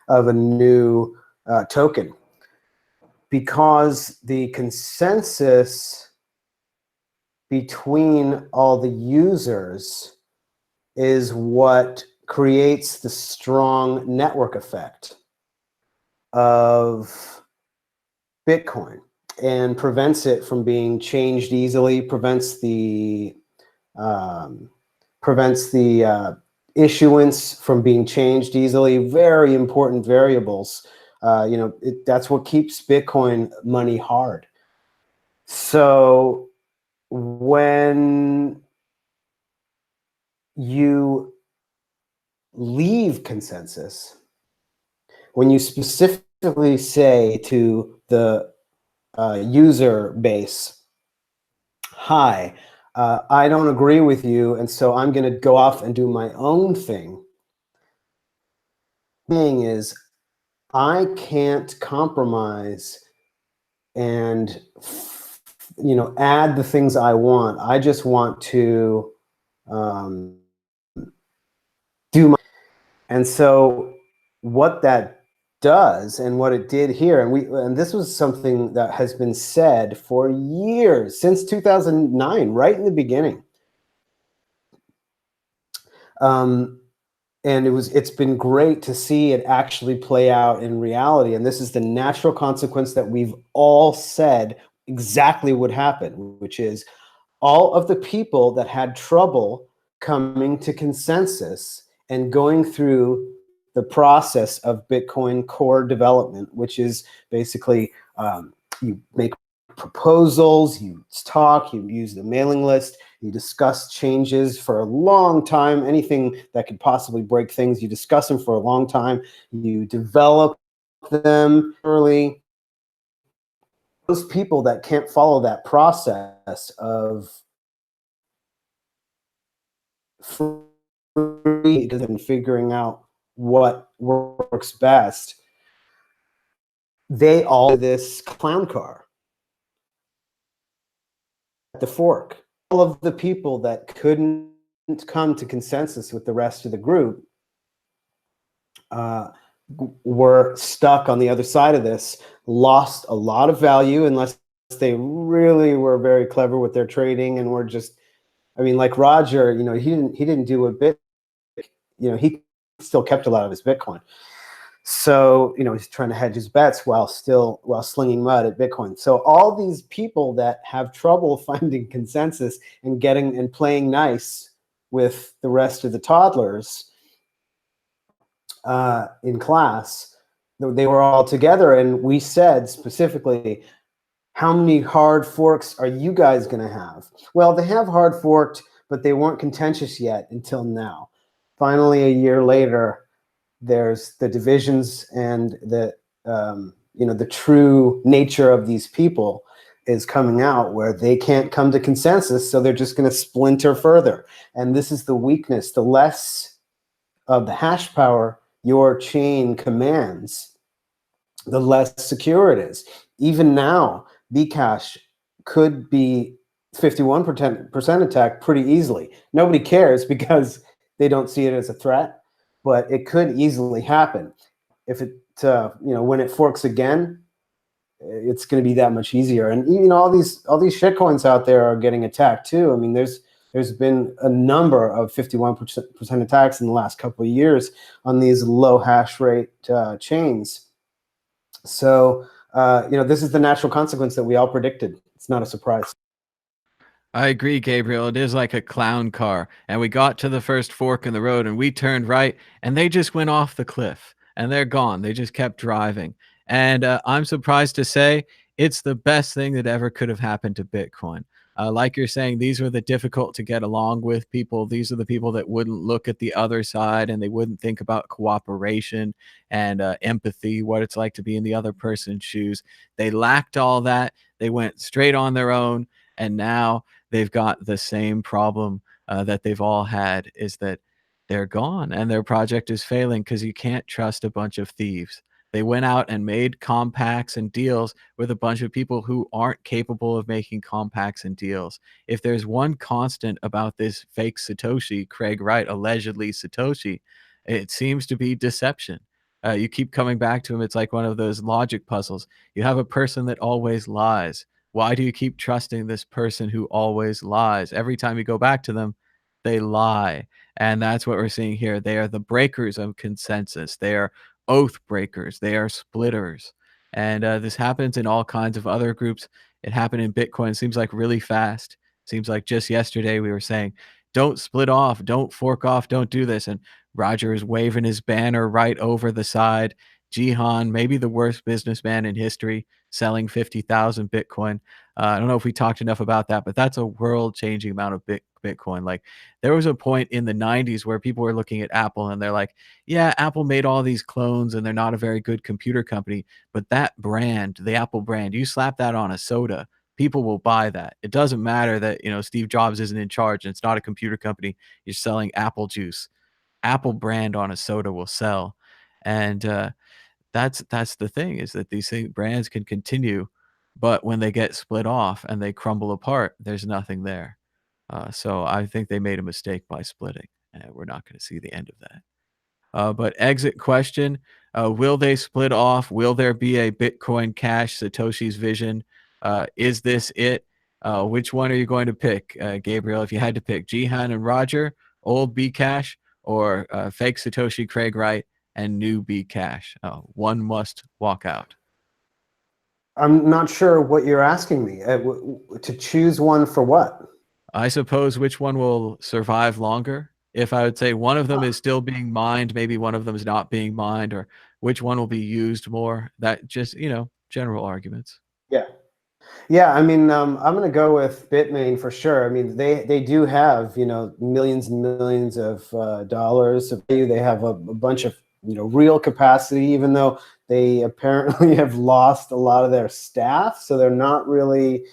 of a new token, because the consensus between all the users is what creates the strong network effect of Bitcoin and prevents it from being changed easily, prevents the issuance from being changed easily. Very important variables. That's what keeps Bitcoin money hard. So when you leave consensus, when you specifically say to the user base, hi, I don't agree with you, and so I'm going to go off and do my own thing. The thing is, I can't compromise and add the things I want. I just want to do. And so what that does and what it did here, and this was something that has been said for years, since 2009, right in the beginning. And it's been great to see it actually play out in reality. And this is the natural consequence that we've all said exactly would happen, which is all of the people that had trouble coming to consensus and going through the process of Bitcoin core development, which is basically you make proposals, you talk, you use the mailing list, you discuss changes for a long time, anything that could possibly break things, you discuss them for a long time, you develop them early. Those people that can't follow that process of free and figuring out what works best, they all this clown car at the fork. All of the people that couldn't come to consensus with the rest of the group were stuck on the other side of this, lost a lot of value unless they really were very clever with their trading and were just, I mean, like Roger, you know, he didn't do a bit, you know, he still kept a lot of his Bitcoin. So, you know, he's trying to hedge his bets while slinging mud at Bitcoin. So all these people that have trouble finding consensus and playing nice with the rest of the toddlers in class, they were all together, and we said specifically, how many hard forks are you guys going to have? Well, they have hard forked, but they weren't contentious yet until now. Finally, a year later, there's the divisions, and the you know, the true nature of these people is coming out, where they can't come to consensus, so they're just going to splinter further. And this is the weakness. The less of the hash power your chain commands, the less secure it is. Even now, Bcash could be 51% attacked pretty easily. Nobody cares because they don't see it as a threat, but it could easily happen. If it, you know, when it forks again, it's going to be that much easier. And you know, all these shitcoins out there are getting attacked too. I mean, there's been a number of 51% attacks in the last couple of years on these low hash rate chains. So, you know, this is the natural consequence that we all predicted. It's not a surprise. I agree, Gabriel. It is like a clown car. And we got to the first fork in the road and we turned right and they just went off the cliff and they're gone. They just kept driving. And I'm surprised to say it's the best thing that ever could have happened to Bitcoin. Like you're saying, these were the difficult to get along with people. These are the people that wouldn't look at the other side and they wouldn't think about cooperation and empathy, what it's like to be in the other person's shoes. They lacked all that. They went straight on their own. And now they've got the same problem that they've all had, is that they're gone and their project is failing because you can't trust a bunch of thieves. They went out and made compacts and deals with a bunch of people who aren't capable of making compacts and deals. If there's one constant about this fake Satoshi, Craig Wright, allegedly Satoshi, it seems to be deception. You keep coming back to him. It's like one of those logic puzzles. You have a person that always lies. Why do you keep trusting this person who always lies? Every time you go back to them, they lie. And that's what we're seeing here. They are the breakers of consensus. They are oath breakers. They are splitters. And this happens in all kinds of other groups. It happened in Bitcoin. It seems like really fast. Seems like just yesterday we were saying, don't split off, don't fork off, don't do this. And Roger is waving his banner right over the side. Jihan, maybe the worst businessman in history, selling 50,000 Bitcoin. I don't know if we talked enough about that, but that's a world-changing amount of Bitcoin. Like, there was a point in the 90s where people were looking at Apple and they're like, yeah, Apple made all these clones and they're not a very good computer company, but that brand, the Apple brand, you slap that on a soda, people will buy that. It doesn't matter that, you know, Steve Jobs isn't in charge and it's not a computer company. You're selling apple juice. Apple brand on a soda will sell. And that's the thing, is that these brands can continue, but when they get split off and they crumble apart, there's nothing there. So I think they made a mistake by splitting, and we're not going to see the end of that. But exit question, will they split off? Will there be a Bitcoin Cash, Satoshi's vision? Is this it? Which one are you going to pick, Gabriel, if you had to pick? Jihan and Roger, old Bcash, or fake Satoshi, Craig Wright, and new Bcash? One must walk out. I'm not sure what you're asking me. To choose one for what? I suppose which one will survive longer? If I would say one of them is still being mined, maybe one of them is not being mined, or which one will be used more. That just, general arguments. Yeah. Yeah, I mean, I'm going to go with Bitmain for sure. I mean, they do have, millions and millions of dollars of value. They have a bunch of, real capacity, even though they apparently have lost a lot of their staff. So they're not really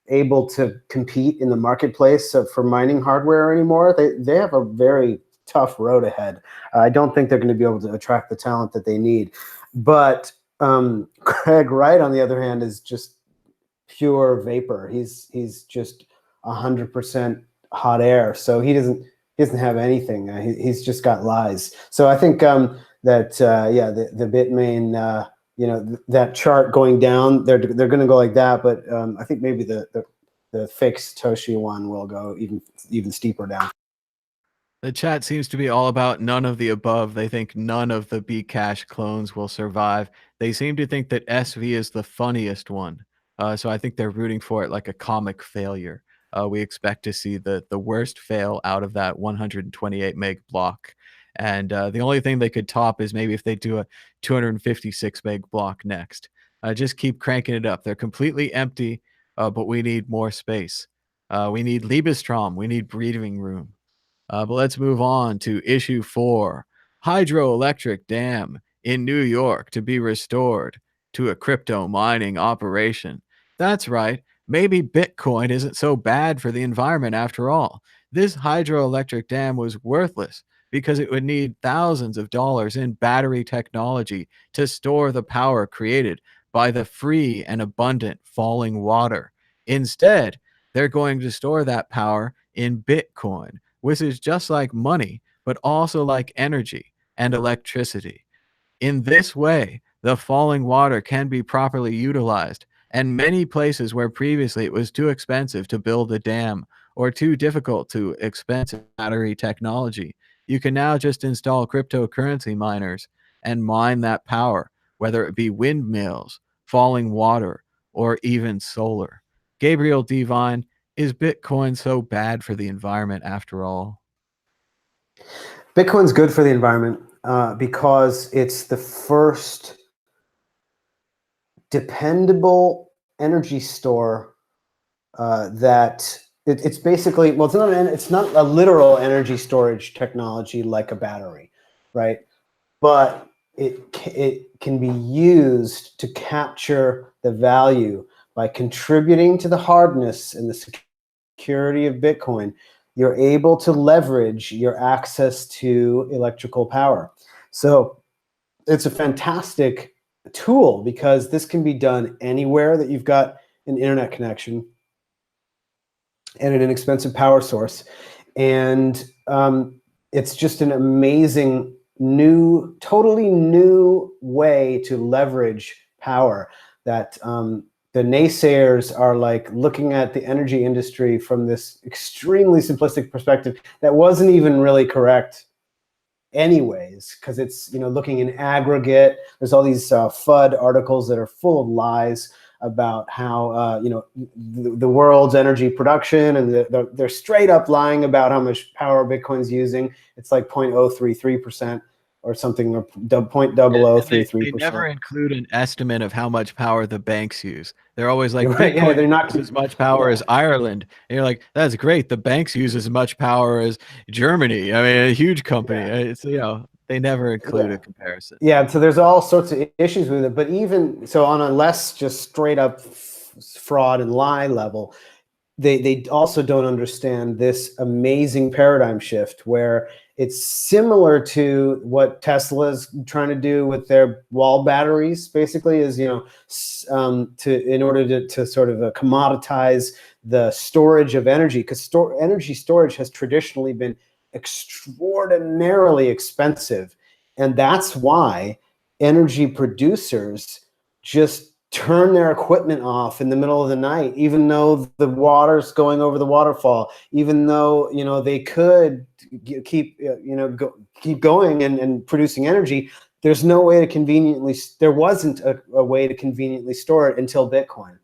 able to compete in the marketplace for mining hardware anymore. They have a very tough road ahead. I don't think they're going to be able to attract the talent that they need. But Craig Wright, on the other hand, is just pure vapor. He's just 100% hot air. So he doesn't have anything. He's just got lies. So I think that the Bitmain, that chart going down, they're going to go like that. But I think maybe the fake Satoshi one will go even steeper down. The chat seems to be all about none of the above. They think none of the Bcash clones will survive. They seem to think that SV is the funniest one. So I think they're rooting for it like a comic failure. We expect to see the worst fail out of that 128 meg block. And the only thing they could top is maybe if they do a 256 meg block next. Just keep cranking it up. They're completely empty, but we need more space. We need Liebestrom. We need breathing room. But let's move on to issue 4. Hydroelectric dam in New York to be restored to a crypto mining operation. That's right. Maybe Bitcoin isn't so bad for the environment after all. This hydroelectric dam was worthless because it would need thousands of dollars in battery technology to store the power created by the free and abundant falling water. Instead, they're going to store that power in Bitcoin, which is just like money, but also like energy and electricity. In this way, the falling water can be properly utilized, and many places where previously it was too expensive to build a dam or too difficult to expensive battery technology, you can now just install cryptocurrency miners and mine that power, whether it be windmills, falling water, or even solar. Gabriel Devine, is Bitcoin so bad for the environment after all? Bitcoin's good for the environment because it's the first dependable energy store that it's basically, well, it's not a literal energy storage technology like a battery, right? But it can be used to capture the value by contributing to the hardness and the security of Bitcoin. You're able to leverage your access to electrical power. So it's a fantastic tool because this can be done anywhere that you've got an internet connection and an inexpensive power source. And it's just an amazing totally new way to leverage power that the naysayers are like looking at the energy industry from this extremely simplistic perspective that wasn't even really correct anyways, because it's looking in aggregate. There's all these FUD articles that are full of lies about how the world's energy production, and they're straight up lying about how much power Bitcoin's using. It's like 0.033% or something, or 0.0033%. They never include an estimate of how much power the banks use. They're always like, Right, Bitcoin they're not uses as much power as Ireland. And you're like, that's great. The banks use as much power as Germany. I mean, a huge company. It's they never include a comparison. Yeah, so there's all sorts of issues with it. But even so, on a less just straight up fraud and lie level, they also don't understand this amazing paradigm shift where it's similar to what Tesla's trying to do with their wall batteries. Basically, is in order to sort of commoditize the storage of energy, because energy storage has traditionally been extraordinarily expensive, and that's why energy producers just turn their equipment off in the middle of the night, even though the water's going over the waterfall, even though, they could keep, keep going and producing energy. There's no way to conveniently, there wasn't a way to conveniently store it until Bitcoin.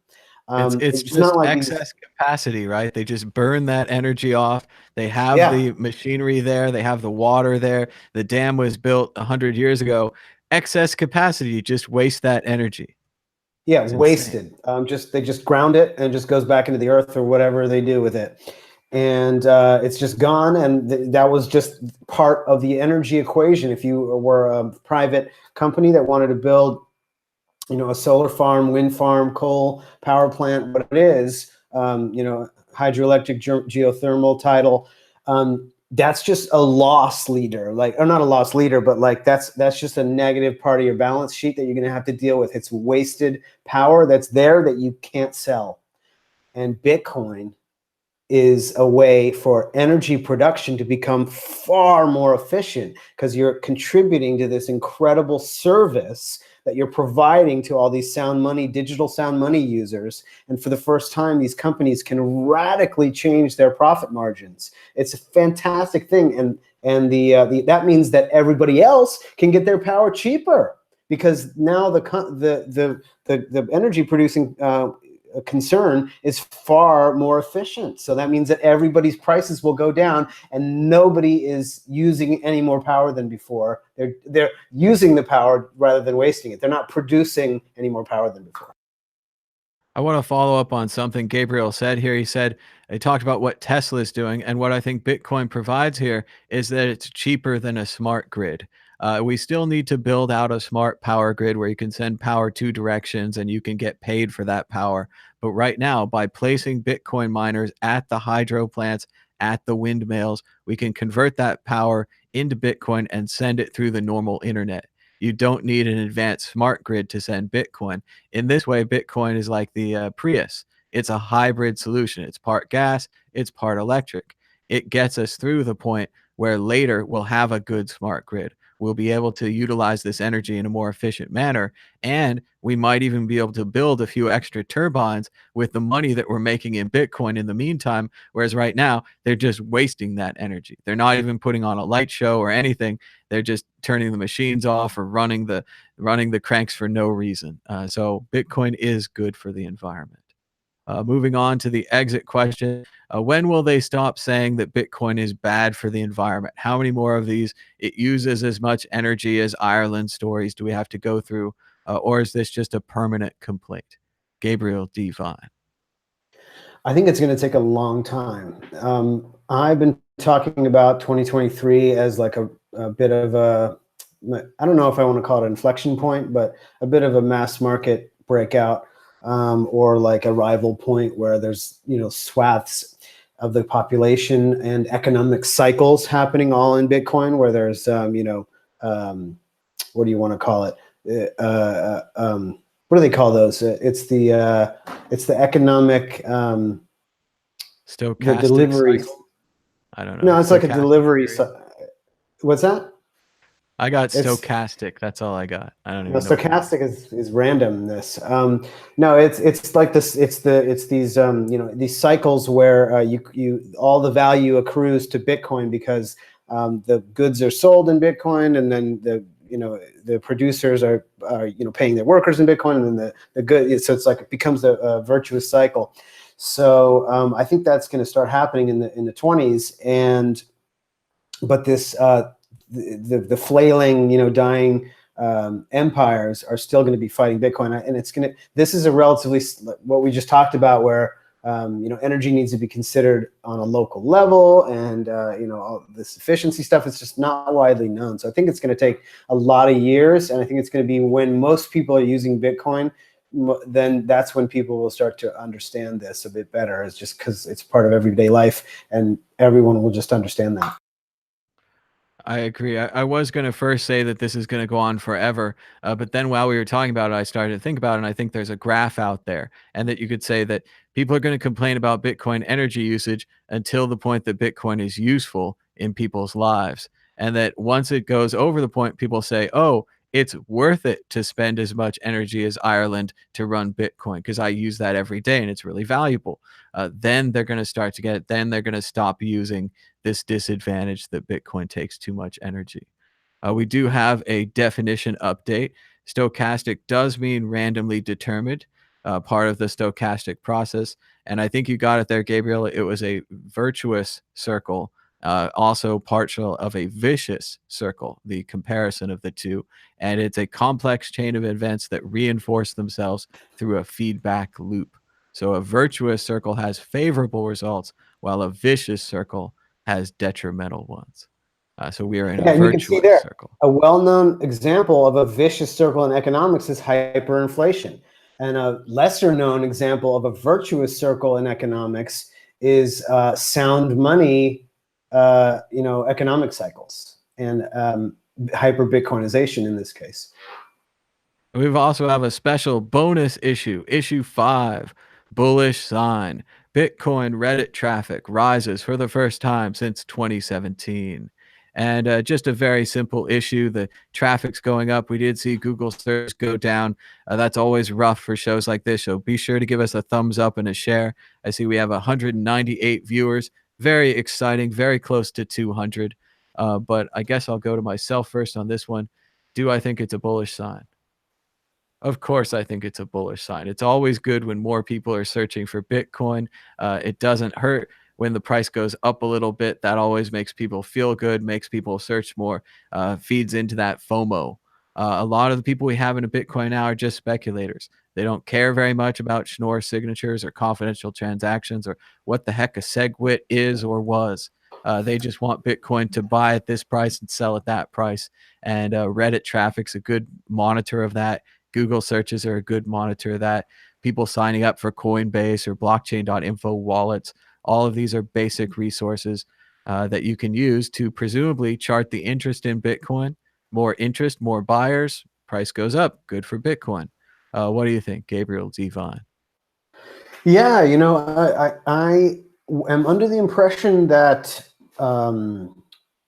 It's It's not just like excess capacity, right? They just burn that energy off. They have yeah, the machinery there. They have the water there. The dam was built 100 years ago. Excess capacity, just waste that energy. yeah, It's insane. wasted. They just ground it and it just goes back into the earth or whatever they do with it. And it's just gone. And that was just part of the energy equation. If you were a private company that wanted to build, a solar farm, wind farm, coal power plant, what it is, hydroelectric, geothermal, tidal, that's just a loss leader, or not a loss leader, but that's just a negative part of your balance sheet that you're going to have to deal with. It's wasted power that's there that you can't sell. And Bitcoin is a way for energy production to become far more efficient, because you're contributing to this incredible service that you're providing to all these digital sound money users. And for the first time, these companies can radically change their profit margins. It's a fantastic thing. And that means that everybody else can get their power cheaper, because now the energy producing concern is far more efficient. So that means that everybody's prices will go down, and nobody is using any more power than before. They're using the power rather than wasting it. They're not producing any more power than before. I want to follow up on something Gabriel said here. He talked about what Tesla is doing, and what I think Bitcoin provides here is that it's cheaper than a smart grid. We still need to build out a smart power grid where you can send power two directions and you can get paid for that power. But right now, by placing Bitcoin miners at the hydro plants, at the windmills, we can convert that power into Bitcoin and send it through the normal internet. You don't need an advanced smart grid to send Bitcoin. In this way, Bitcoin is like the Prius. It's a hybrid solution. It's part gas, it's part electric. It gets us through the point where later we'll have a good smart grid. We'll be able to utilize this energy in a more efficient manner. And we might even be able to build a few extra turbines with the money that we're making in Bitcoin in the meantime. Whereas right now, they're just wasting that energy. They're not even putting on a light show or anything. They're just turning the machines off or running the cranks for no reason. So Bitcoin is good for the environment. Moving on to the exit question. When will they stop saying that Bitcoin is bad for the environment? How many more of these? It uses as much energy as Ireland stories do we have to go through? Or is this just a permanent complaint? Gabriel Devine. I think it's going to take a long time. I've been talking about 2023 as like a bit of I don't know if I want to call it an inflection point, but a bit of a mass market breakout, or like a rival point where there's, swaths of the population and economic cycles happening all in Bitcoin, where there's, what do you want to call it? What do they call those? It's the economic, Stochastic the delivery. cycle? I don't know. No, it's like a Stochastic delivery. theory? What's that? I got It's stochastic. That's all I got. I don't No, even know what that stochastic is randomness. No, it's like this. It's these these cycles where you all the value accrues to Bitcoin, because the goods are sold in Bitcoin, and then the producers are paying their workers in Bitcoin, and then the good. So it's like it becomes a virtuous cycle. So I think that's going to start happening in the 20s, but this the flailing, dying empires are still going to be fighting Bitcoin, and this is a relatively, what we just talked about, where energy needs to be considered on a local level, and all this efficiency stuff is just not widely known. So I think it's going to take a lot of years, and I think it's going to be when most people are using Bitcoin then that's when people will start to understand this a bit better. It's just because it's part of everyday life, and everyone will just understand that. I agree. I was going to first say that this is going to go on forever, but then while we were talking about it, I started to think about it, and I think there's a graph out there, and that you could say that people are going to complain about Bitcoin energy usage until the point that Bitcoin is useful in people's lives, and that once it goes over the point, people say, "Oh, it's worth it to spend as much energy as Ireland to run Bitcoin because I use that every day and it's really valuable." Then they're going to start to get it. Then they're going to stop using this disadvantage that Bitcoin takes too much energy. We do have a definition update. Stochastic does mean randomly determined, part of the stochastic process. And I think you got it there, Gabriel. It was a virtuous circle, also partial of a vicious circle, the comparison of the two. And it's a complex chain of events that reinforce themselves through a feedback loop. So a virtuous circle has favorable results, while a vicious circle has detrimental ones. So we are in a and you can see virtuous there circle. a well-known example of a vicious circle in economics is hyperinflation, and a lesser-known example of a virtuous circle in economics is sound money, economic cycles, and hyper Bitcoinization in this case. We also have a special bonus issue, issue 5, bullish sign. Bitcoin Reddit traffic rises for the first time since 2017. And just a very simple issue. The traffic's going up. We did see Google search go down. That's always rough for shows like this. So be sure to give us a thumbs up and a share. I see we have 198 viewers. Very exciting, very close to 200. But I guess I'll go to myself first on this one. Do I think it's a bullish sign? Of course, I think it's a bullish sign. It's always good when more people are searching for Bitcoin. It doesn't hurt when the price goes up a little bit. That always makes people feel good, makes people search more, feeds into that FOMO. A lot of the people we have in a Bitcoin now are just speculators. They don't care very much about Schnorr signatures or confidential transactions or what the heck a SegWit is or was. They just want Bitcoin to buy at this price and sell at that price. And Reddit traffic's a good monitor of that. Google searches are a good monitor of that. People signing up for Coinbase or blockchain.info wallets, all of these are basic resources that you can use to presumably chart the interest in Bitcoin. More interest, more buyers, price goes up. Good for Bitcoin. What do you think, Gabriel Devine? Yeah, I am under the impression that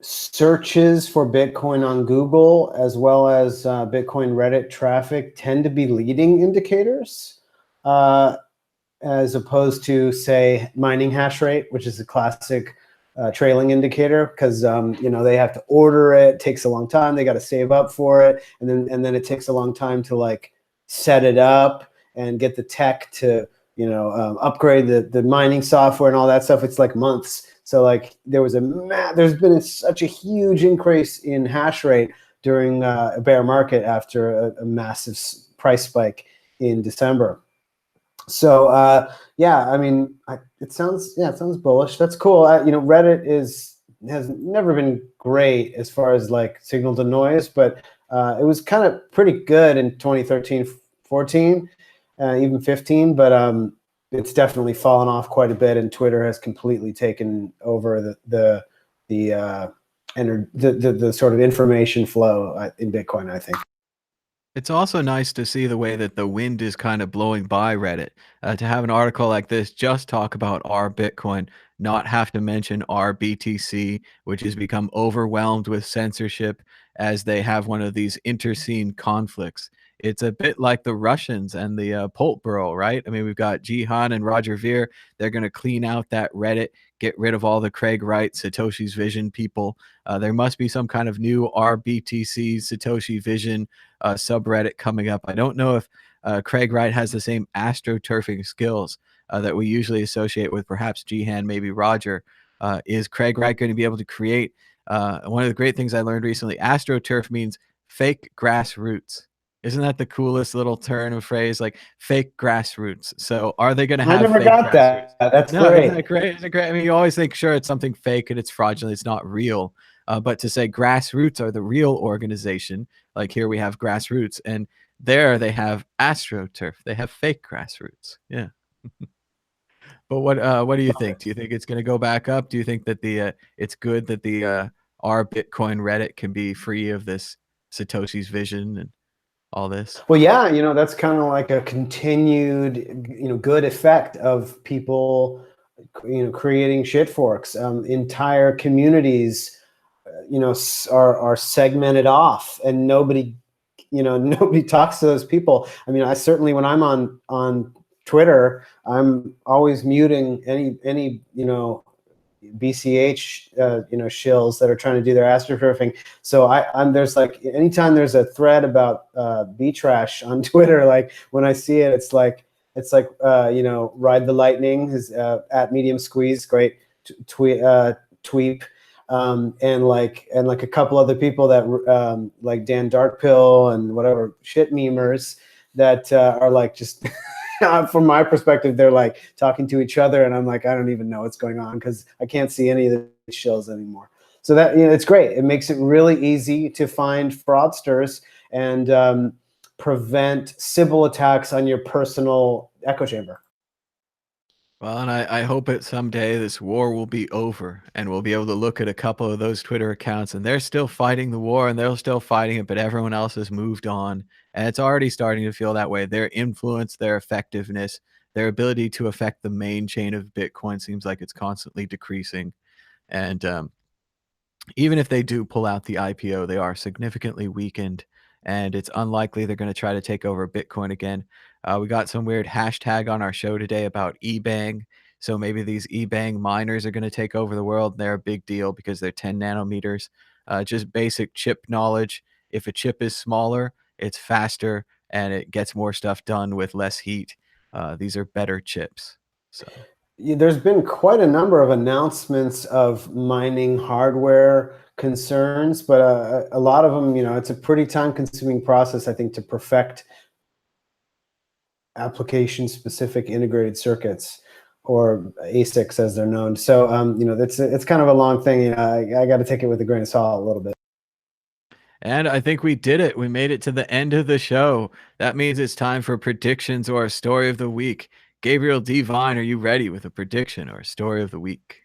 searches for Bitcoin on Google, as well as Bitcoin Reddit traffic, tend to be leading indicators, as opposed to, say, mining hash rate, which is a classic trailing indicator, because they have to order it. It takes a long time. They got to save up for it, and then it takes a long time to like set it up and get the tech to upgrade the mining software and all that stuff. It's like months. So like there's been such a huge increase in hash rate during a bear market after a massive price spike in December. So yeah, I mean, it sounds bullish. That's cool. Reddit has never been great as far as like signal to noise, but it was kind of pretty good in 2013, 14, even 15. But it's definitely fallen off quite a bit, and Twitter has completely taken over the sort of information flow in Bitcoin, I think. It's also nice to see the way that the wind is kind of blowing by Reddit. To have an article like this just talk about our Bitcoin, not have to mention our BTC, which has become overwhelmed with censorship as they have one of these interscene conflicts. It's a bit like the Russians and the Politburo, right? I mean, we've got Jihan and Roger Ver. They're going to clean out that Reddit, get rid of all the Craig Wright, Satoshi's Vision people. There must be some kind of new RBTC, Satoshi Vision subreddit coming up. I don't know if Craig Wright has the same astroturfing skills that we usually associate with perhaps Jihan, maybe Roger. Is Craig Wright going to be able to create one of the great things I learned recently? AstroTurf means fake grassroots. Isn't that the coolest little turn of phrase, like fake grassroots? So are they going to have I never fake got grassroots? that. That's No, great. isn't that great? Isn't it great? I mean, you always think, sure, it's something fake and it's fraudulent, it's not real. But to say grassroots are the real organization, like here we have grassroots, and There they have AstroTurf. They have fake grassroots. Yeah. But what do you think? Do you think it's going to go back up? Do you think that the it's good that the our Bitcoin Reddit can be free of this Satoshi's vision and all this? Well, yeah, that's kind of like a continued, good effect of people, creating shit forks. Entire communities, are segmented off, and nobody, nobody talks to those people. I mean, I certainly, when I'm on Twitter, I'm always muting any BCH shills that are trying to do their astroturfing. So I'm there's like, anytime there's a thread about B-Trash on Twitter, like when I see it, it's like Ride the Lightning is at Medium Squeeze, great tweet, and like a couple other people that like Dan Darkpill and whatever shit memers that are like just from my perspective, they're like talking to each other, and I'm like, I don't even know what's going on because I can't see any of the shills anymore. So that, it's great. It makes it really easy to find fraudsters and prevent Sybil attacks on your personal echo chamber. Well, and I hope that someday this war will be over and we'll be able to look at a couple of those Twitter accounts and they're still fighting the war and they're still fighting it, but everyone else has moved on. And it's already starting to feel that way. Their influence, their effectiveness, their ability to affect the main chain of Bitcoin seems like it's constantly decreasing. And even if they do pull out the IPO, they are significantly weakened, and it's unlikely they're going to try to take over Bitcoin again. We got some weird hashtag on our show today about eBang. So maybe these eBang miners are going to take over the world. They're a big deal because they're 10 nanometers. Just basic chip knowledge. If a chip is smaller, it's faster and it gets more stuff done with less heat. These are better chips. So there's been quite a number of announcements of mining hardware concerns, but a lot of them, it's a pretty time-consuming process, I think, to perfect application-specific integrated circuits, or ASICs as they're known. So, it's kind of a long thing. I got to take it with a grain of salt a little bit. And I think we did it. We made it to the end of the show. That means it's time for predictions or a story of the week. Gabriel Devine, are you ready with a prediction or a story of the week?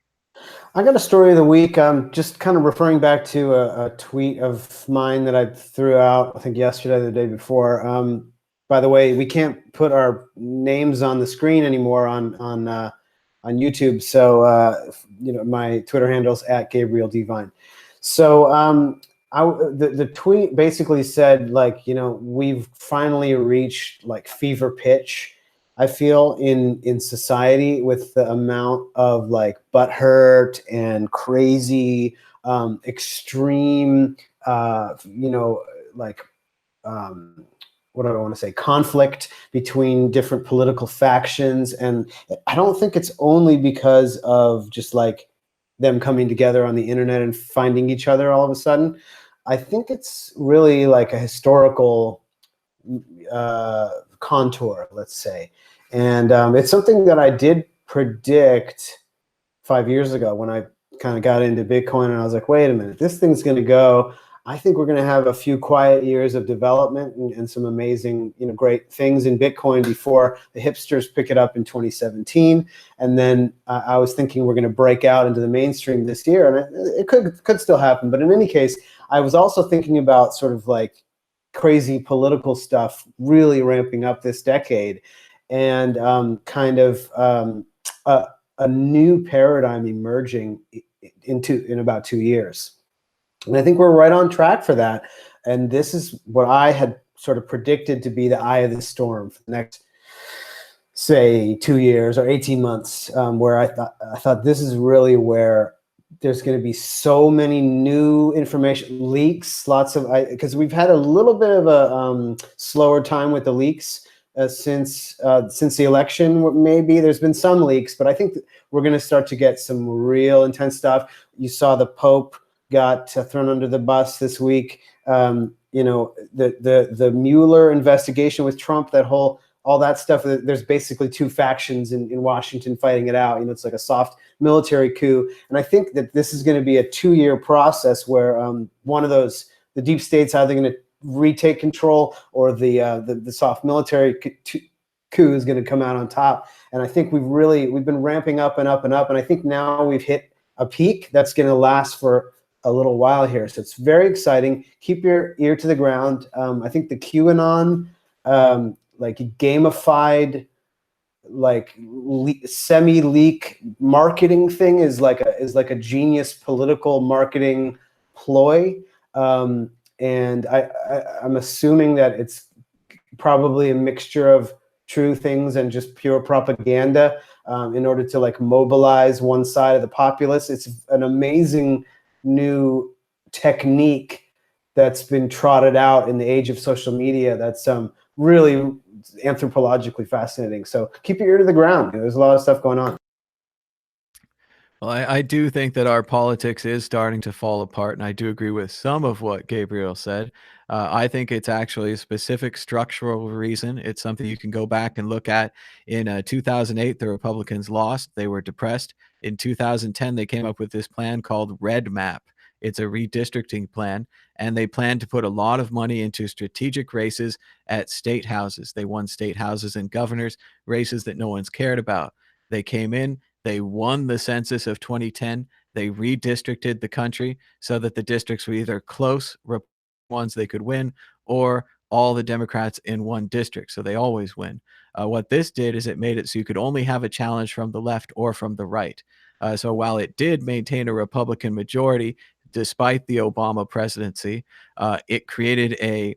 I got a story of the week. Just kind of referring back to a tweet of mine that I threw out, I think yesterday or the day before. By the way, we can't put our names on the screen anymore on YouTube. So, my Twitter handle's at Gabriel Devine. So, the tweet basically said, like, we've finally reached like fever pitch, I feel, in society, with the amount of like butthurt and crazy, extreme, what do I want to say, conflict between different political factions. And I don't think it's only because of just like them coming together on the internet and finding each other all of a sudden. I think it's really like a historical contour, let's say. And it's something that I did predict 5 years ago when I kind of got into Bitcoin, and I was like, wait a minute, this thing's going to go. I think we're going to have a few quiet years of development and some amazing, great things in Bitcoin before the hipsters pick it up in 2017. And then I was thinking we're going to break out into the mainstream this year, and it could still happen. But in any case, I was also thinking about sort of like crazy political stuff really ramping up this decade, and kind of a new paradigm emerging in about 2 years. And I think we're right on track for that. And this is what I had sort of predicted to be the eye of the storm for the next, say, 2 years or 18 months, where I thought this is really where there's going to be so many new information leaks, lots of, because we've had a little bit of a slower time with the leaks since the election. Maybe there's been some leaks, but I think we're going to start to get some real intense stuff. You saw the Pope got thrown under the bus this week. The Mueller investigation with Trump, all that stuff. There's basically two factions in Washington fighting it out. It's like a soft military coup. And I think that this is going to be a 2-year process where one of those, the deep state's either going to retake control, or the soft military coup is going to come out on top. And I think we've been ramping up and up and up, and I think now we've hit a peak that's going to last for a little while here. So it's very exciting. Keep your ear to the ground. I think the QAnon, like gamified, like semi-leak marketing thing is like a genius political marketing ploy. And I'm assuming that it's probably a mixture of true things and just pure propaganda, in order to like mobilize one side of the populace. It's an amazing new technique that's been trotted out in the age of social media that's really anthropologically fascinating. So keep your ear to the ground. There's a lot of stuff going on. Well, I do think that our politics is starting to fall apart, and I do agree with some of what Gabriel said. I think it's actually a specific structural reason. It's something you can go back and look at. In 2008, the Republicans lost. They were depressed. In 2010, they came up with this plan called Red Map. It's a redistricting plan, and they plan to put a lot of money into strategic races at state houses. They won state houses and governors, races that no one's cared about. They came in, they won the census of 2010. They redistricted the country so that the districts were either close ones they could win, or all the Democrats in one district. So they always win. What this did is it made it so you could only have a challenge from the left or from the right. So while it did maintain a Republican majority, despite the Obama presidency, it created a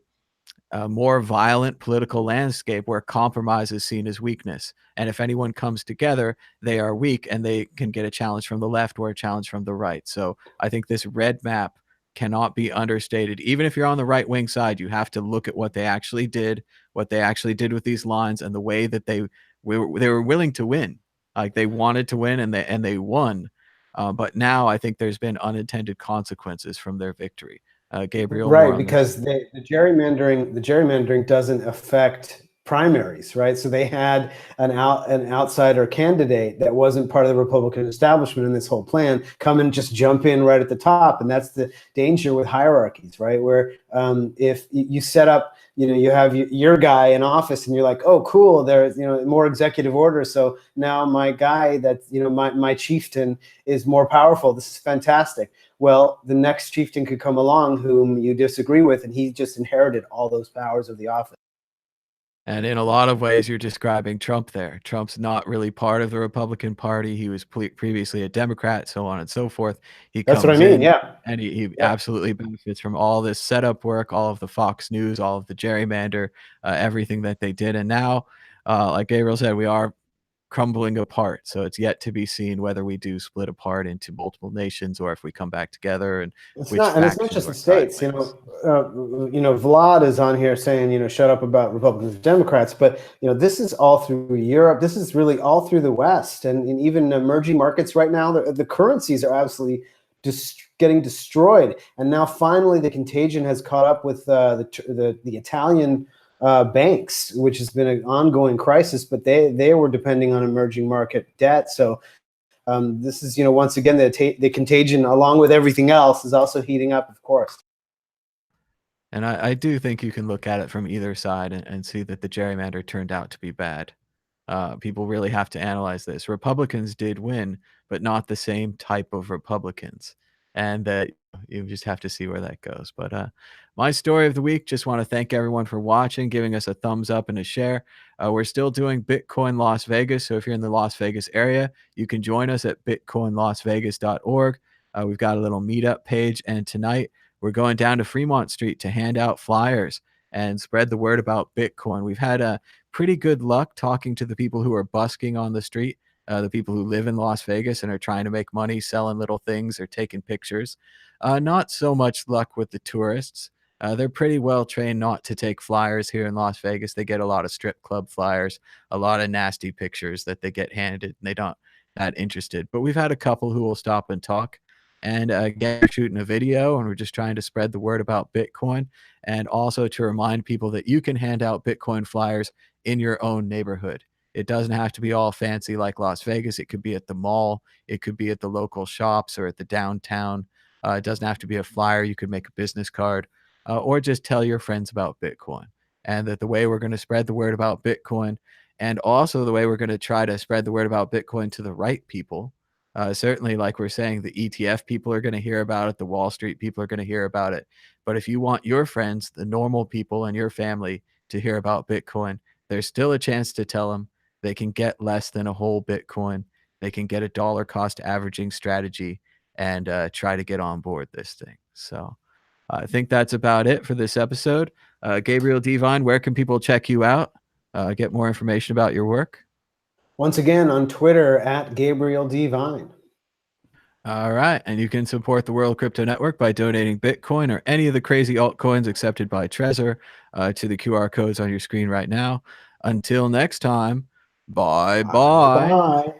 more violent political landscape where compromise is seen as weakness. And if anyone comes together, they are weak and they can get a challenge from the left or a challenge from the right. So I think this red map cannot be understated. Even if you're on the right wing side, you have to look at what they actually did with these lines, and the way that they were willing to win. Like they wanted to win, and they won. But now I think there's been unintended consequences from their victory. Gabriel, more Right, on this. because the gerrymandering doesn't affect primaries, right? So they had an outsider candidate that wasn't part of the Republican establishment in this whole plan come and just jump in right at the top, and that's the danger with hierarchies, right? Where if you set up, you have your guy in office, and you're like, oh, cool, there's more executive order, so now my guy that's my chieftain is more powerful. This is fantastic. Well, the next chieftain could come along whom you disagree with, and he just inherited all those powers of the office. And in a lot of ways, you're describing Trump there. Trump's not really part of the Republican Party. He was previously a Democrat, so on and so forth. He That's what I comes mean. in Yeah. and he Yeah. absolutely benefits from all this setup work, all of the Fox News, all of the gerrymander, everything that they did. And now, like Gabriel said, we are crumbling apart. So it's yet to be seen whether we do split apart into multiple nations or if we come back together, and It's which not, and it's not faction just or the side states. wins. Vlad is on here saying, shut up about Republicans and Democrats. But this is all through Europe. This is really all through the West, and in even emerging markets right now. The currencies are absolutely getting destroyed. And now finally, the contagion has caught up with the Italian banks, which has been an ongoing crisis. But they were depending on emerging market debt. So this is, once again, the contagion, along with everything else, is also heating up, of course. And I do think you can look at it from either side and see that the gerrymander turned out to be bad. People really have to analyze this. Republicans did win, but not the same type of Republicans. And that you just have to see where that goes. But my story of the week, just want to thank everyone for watching, giving us a thumbs up and a share. We're still doing Bitcoin Las Vegas. So if you're in the Las Vegas area, you can join us at bitcoinlasvegas.org. We've got a little meetup page. And tonight we're going down to Fremont Street to hand out flyers and spread the word about Bitcoin. We've had a pretty good luck talking to the people who are busking on the street, the people who live in Las Vegas and are trying to make money selling little things or taking pictures. Not so much luck with the tourists. They're pretty well trained not to take flyers here in Las Vegas. They get a lot of strip club flyers, a lot of nasty pictures that they get handed, and they don't that interested. But we've had a couple who will stop and talk. And again, we're shooting a video, and we're just trying to spread the word about Bitcoin, and also to remind people that you can hand out Bitcoin flyers in your own neighborhood. It doesn't have to be all fancy like Las Vegas. It could be at the mall. It could be at the local shops or at the downtown. It doesn't have to be a flyer. You could make a business card. or just tell your friends about Bitcoin. And that the way we're going to spread the word about Bitcoin, and also the way we're going to try to spread the word about Bitcoin to the right people, certainly, like we're saying, the ETF people are going to hear about it, the Wall Street people are going to hear about it. But if you want your friends, the normal people in your family, to hear about Bitcoin, there's still a chance to tell them they can get less than a whole Bitcoin. They can get a dollar cost averaging strategy and try to get on board this thing. So I think that's about it for this episode. Gabriel Devine, where can people check you out, get more information about your work? Once again, on Twitter at Gabriel Devine. All right. And you can support the World Crypto Network by donating Bitcoin or any of the crazy altcoins accepted by Trezor to the QR codes on your screen right now. Until next time, bye-bye. Bye.